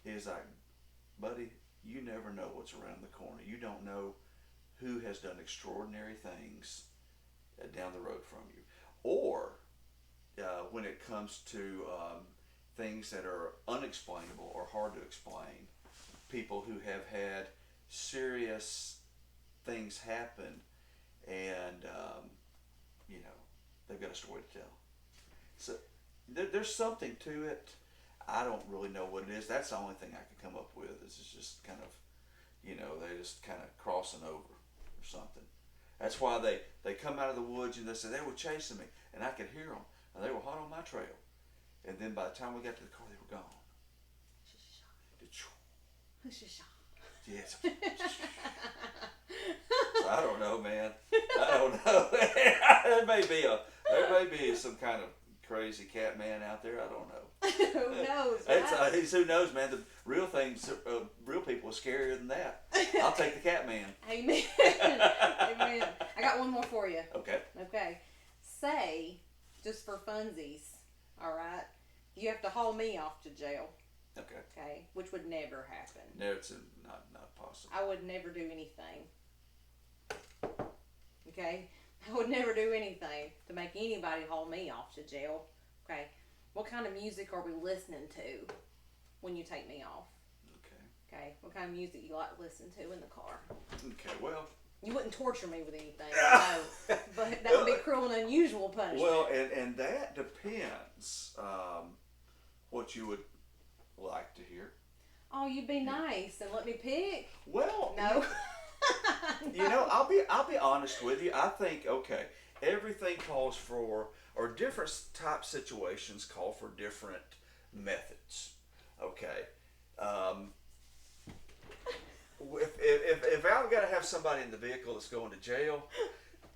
he was like, buddy, you never know what's around the corner. You don't know who has done extraordinary things down the road from you. Or when it comes to things that are unexplainable or hard to explain, people who have had serious things happen and, they've got a story to tell. So there's something to it. I don't really know what it is. That's the only thing I could come up with. Is just kind of, they just kind of crossing over or something. That's why they come out of the woods and they say they were chasing me, and I could hear them, and they were hot on my trail. And then by the time we got to the car, they were gone. Yes. So I don't know, man. I don't know. there may be some kind of crazy cat man out there. I don't know. Who knows? Who knows, man? The real things, real people are scarier than that. I'll take the cat man. Amen. Amen. I got one more for you. Okay. Okay. Say, just for funsies, all right, you have to haul me off to jail. Okay. Okay, which would never happen. No, it's not possible. I would never do anything. Okay? I would never do anything to make anybody haul me off to jail. Okay? What kind of music are we listening to when you take me off? Okay. Okay? What kind of music you like to listen to in the car? Okay, well. You wouldn't torture me with anything, no. But that would be cruel and unusual punishment. Well, and that depends what you would like to hear. Oh, you'd be nice and let me pick? Well, no. No. I'll be honest with you. I think everything calls for, or different type situations call for different methods. Okay. If I've got to have somebody in the vehicle that's going to jail,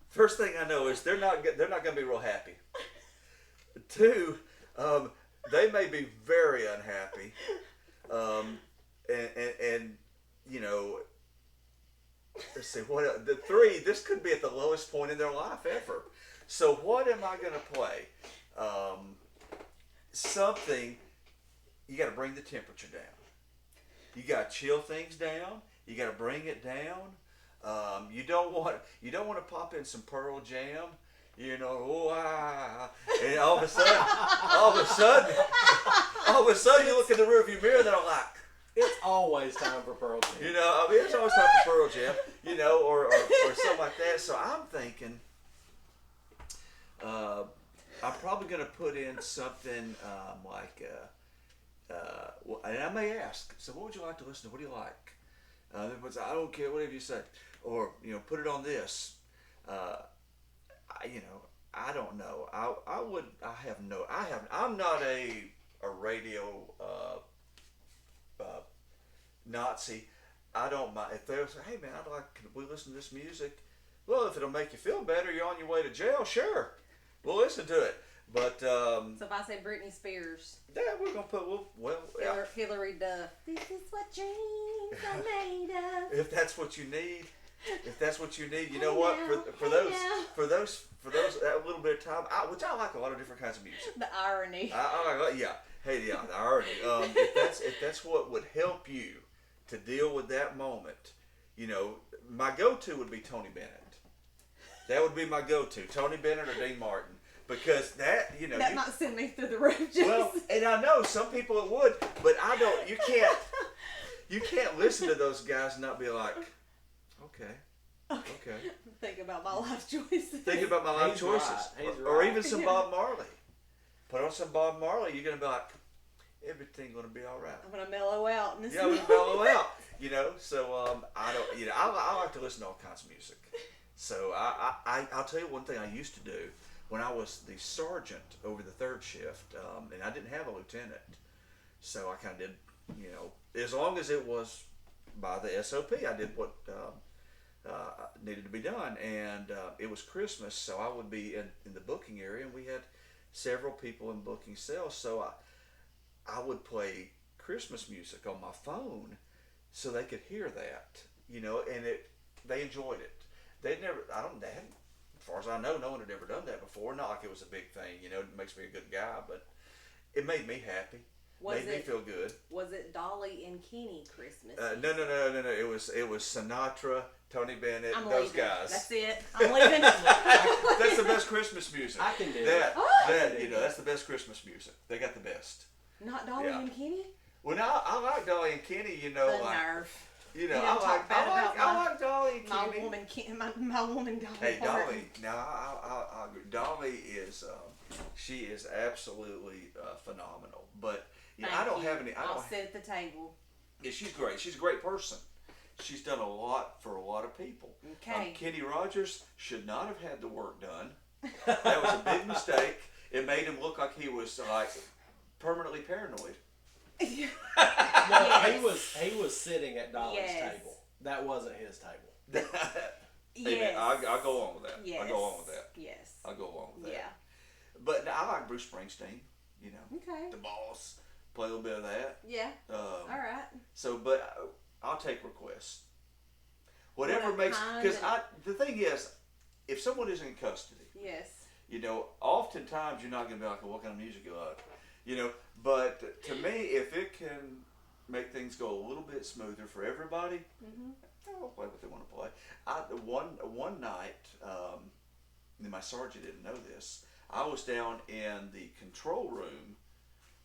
first thing I know is they're not going to be real happy. Two, they may be very unhappy, and let's see what the three. This could be at the lowest point in their life ever. So what am I going to play? Something. You got to bring the temperature down. You got to chill things down. You got to bring it down. You don't want to pop in some Pearl Jam. And all of a sudden, you look in the rearview mirror, and they're like, it's always time for Pearl Jam. It's always time for Pearl Jam, or something like that. So I'm thinking, I'm probably going to put in something and I may ask, so what would you like to listen to? What do you like? I don't care, whatever you say. Or, put it on this. I don't know. I'm not a radio Nazi. I don't mind. If they say, hey man, can we listen to this music? Well, if it'll make you feel better, you're on your way to jail, sure. We'll listen to it. But so if I say Britney Spears, yeah, we're gonna put yeah. Hillary Duff. This is what dreams are made of. If that's what you need, you know what? For those that little bit of time, which I like a lot of different kinds of music. The irony. I like, yeah. Hey, yeah, the irony. If that's what would help you to deal with that moment, my go-to would be Tony Bennett. That would be my go-to, Tony Bennett or Dean Martin. Because that, that might send me through the roof, Jason. Well, and I know some people it would, but I don't. You can't listen to those guys and not be like, okay. Think about my life choices. Think about my life choices, Right. or even some Bob Marley. Put on some Bob Marley, you're gonna be like, everything's gonna be all right. I'm gonna mellow out in this. Yeah, I'm gonna mellow out. So I don't. I like to listen to all kinds of music. So I'll tell you one thing I used to do when I was the sergeant over the third shift, and I didn't have a lieutenant, so I kind of did, as long as it was by the SOP, I did what needed to be done. And it was Christmas, so I would be in the booking area, and we had several people in booking cells, so I would play Christmas music on my phone so they could hear that, and they enjoyed it. They hadn't, as far as I know, no one had ever done that before. Not like it was a big thing, it makes me a good guy, but it made me happy. Made me feel good. Was it Dolly and Kenny Christmas? No. It was Sinatra, Tony Bennett, I'm those leaving. guys. That's it. I'm leaving. That's the best Christmas music. I can do that. that. That's the best Christmas music. They got the best. Not Dolly and Kenny? Well, no, I like Dolly and Kenny. The nerve. I like Dolly and My Kenny. my woman Dolly. Hey, Parton. Dolly. Now, I agree. Dolly is, she is absolutely phenomenal. But I don't have any. I'll sit at the table. Yeah, she's great. She's a great person. She's done a lot for a lot of people. Okay. Kenny Rogers should not have had the work done. That was a big mistake. It made him look like he was permanently paranoid. No, Yes. he was sitting at Dolly's Yes. table. That wasn't his table. Hey, man, Yes. I'll go along with that. Yes. I'll go along with that. Yes. I'll go along with that. Yeah. But I like Bruce Springsteen. Okay. The Boss. Play a little bit of that. Yeah. All right. So, but I'll take requests. Whatever What makes, kind because of- the thing is, if someone is in custody, Yes. oftentimes you're not going to be like, well, what kind of music you like, but to me, if it can make things go a little bit smoother for everybody, I'll play what they want to play. One night, and my sergeant didn't know this, I was down in the control room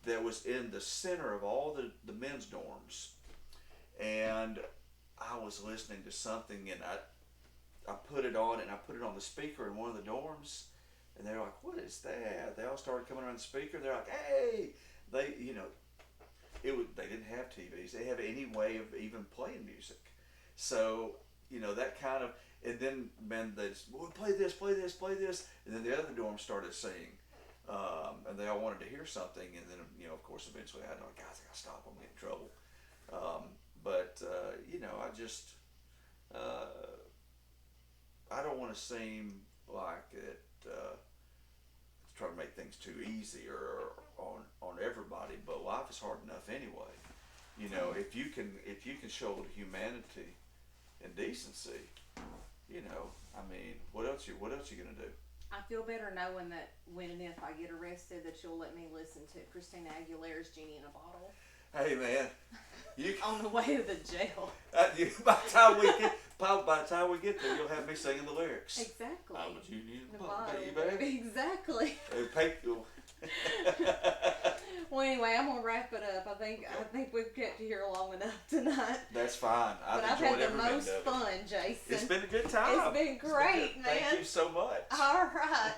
that was in the center of all the men's dorms, and I was listening to something, and I put it on, and I put it on the speaker in one of the dorms, and they're like, what is that? They all started coming around the speaker. They're like, hey, they didn't have TVs. They didn't have any way of even playing music. So, that kind of, and then, man, they just, well, play this, and then the other dorms started singing, and they all wanted to hear something, and then, of course, eventually I know, guys, I gotta stop, I'm getting in trouble. I just, I don't want to seem like it, try to make things too easy or on everybody, but life is hard enough anyway. If you can show a little humanity and decency, what else you gonna do? I feel better knowing that when and if I get arrested, that you'll let me listen to Christina Aguilera's "Genie in a Bottle" Hey man, you on the way to the jail. by the time we get there, you'll have me singing the lyrics. Exactly. I'm a genie in In a a bottle, bottle, baby. Exactly. Well, anyway, I'm gonna wrap it up. I think we've kept you here long enough tonight. That's fine. But I've enjoyed had the every minute most of it. fun, Jason. It's been a good time. It's been great, man. Thank you so much. All right.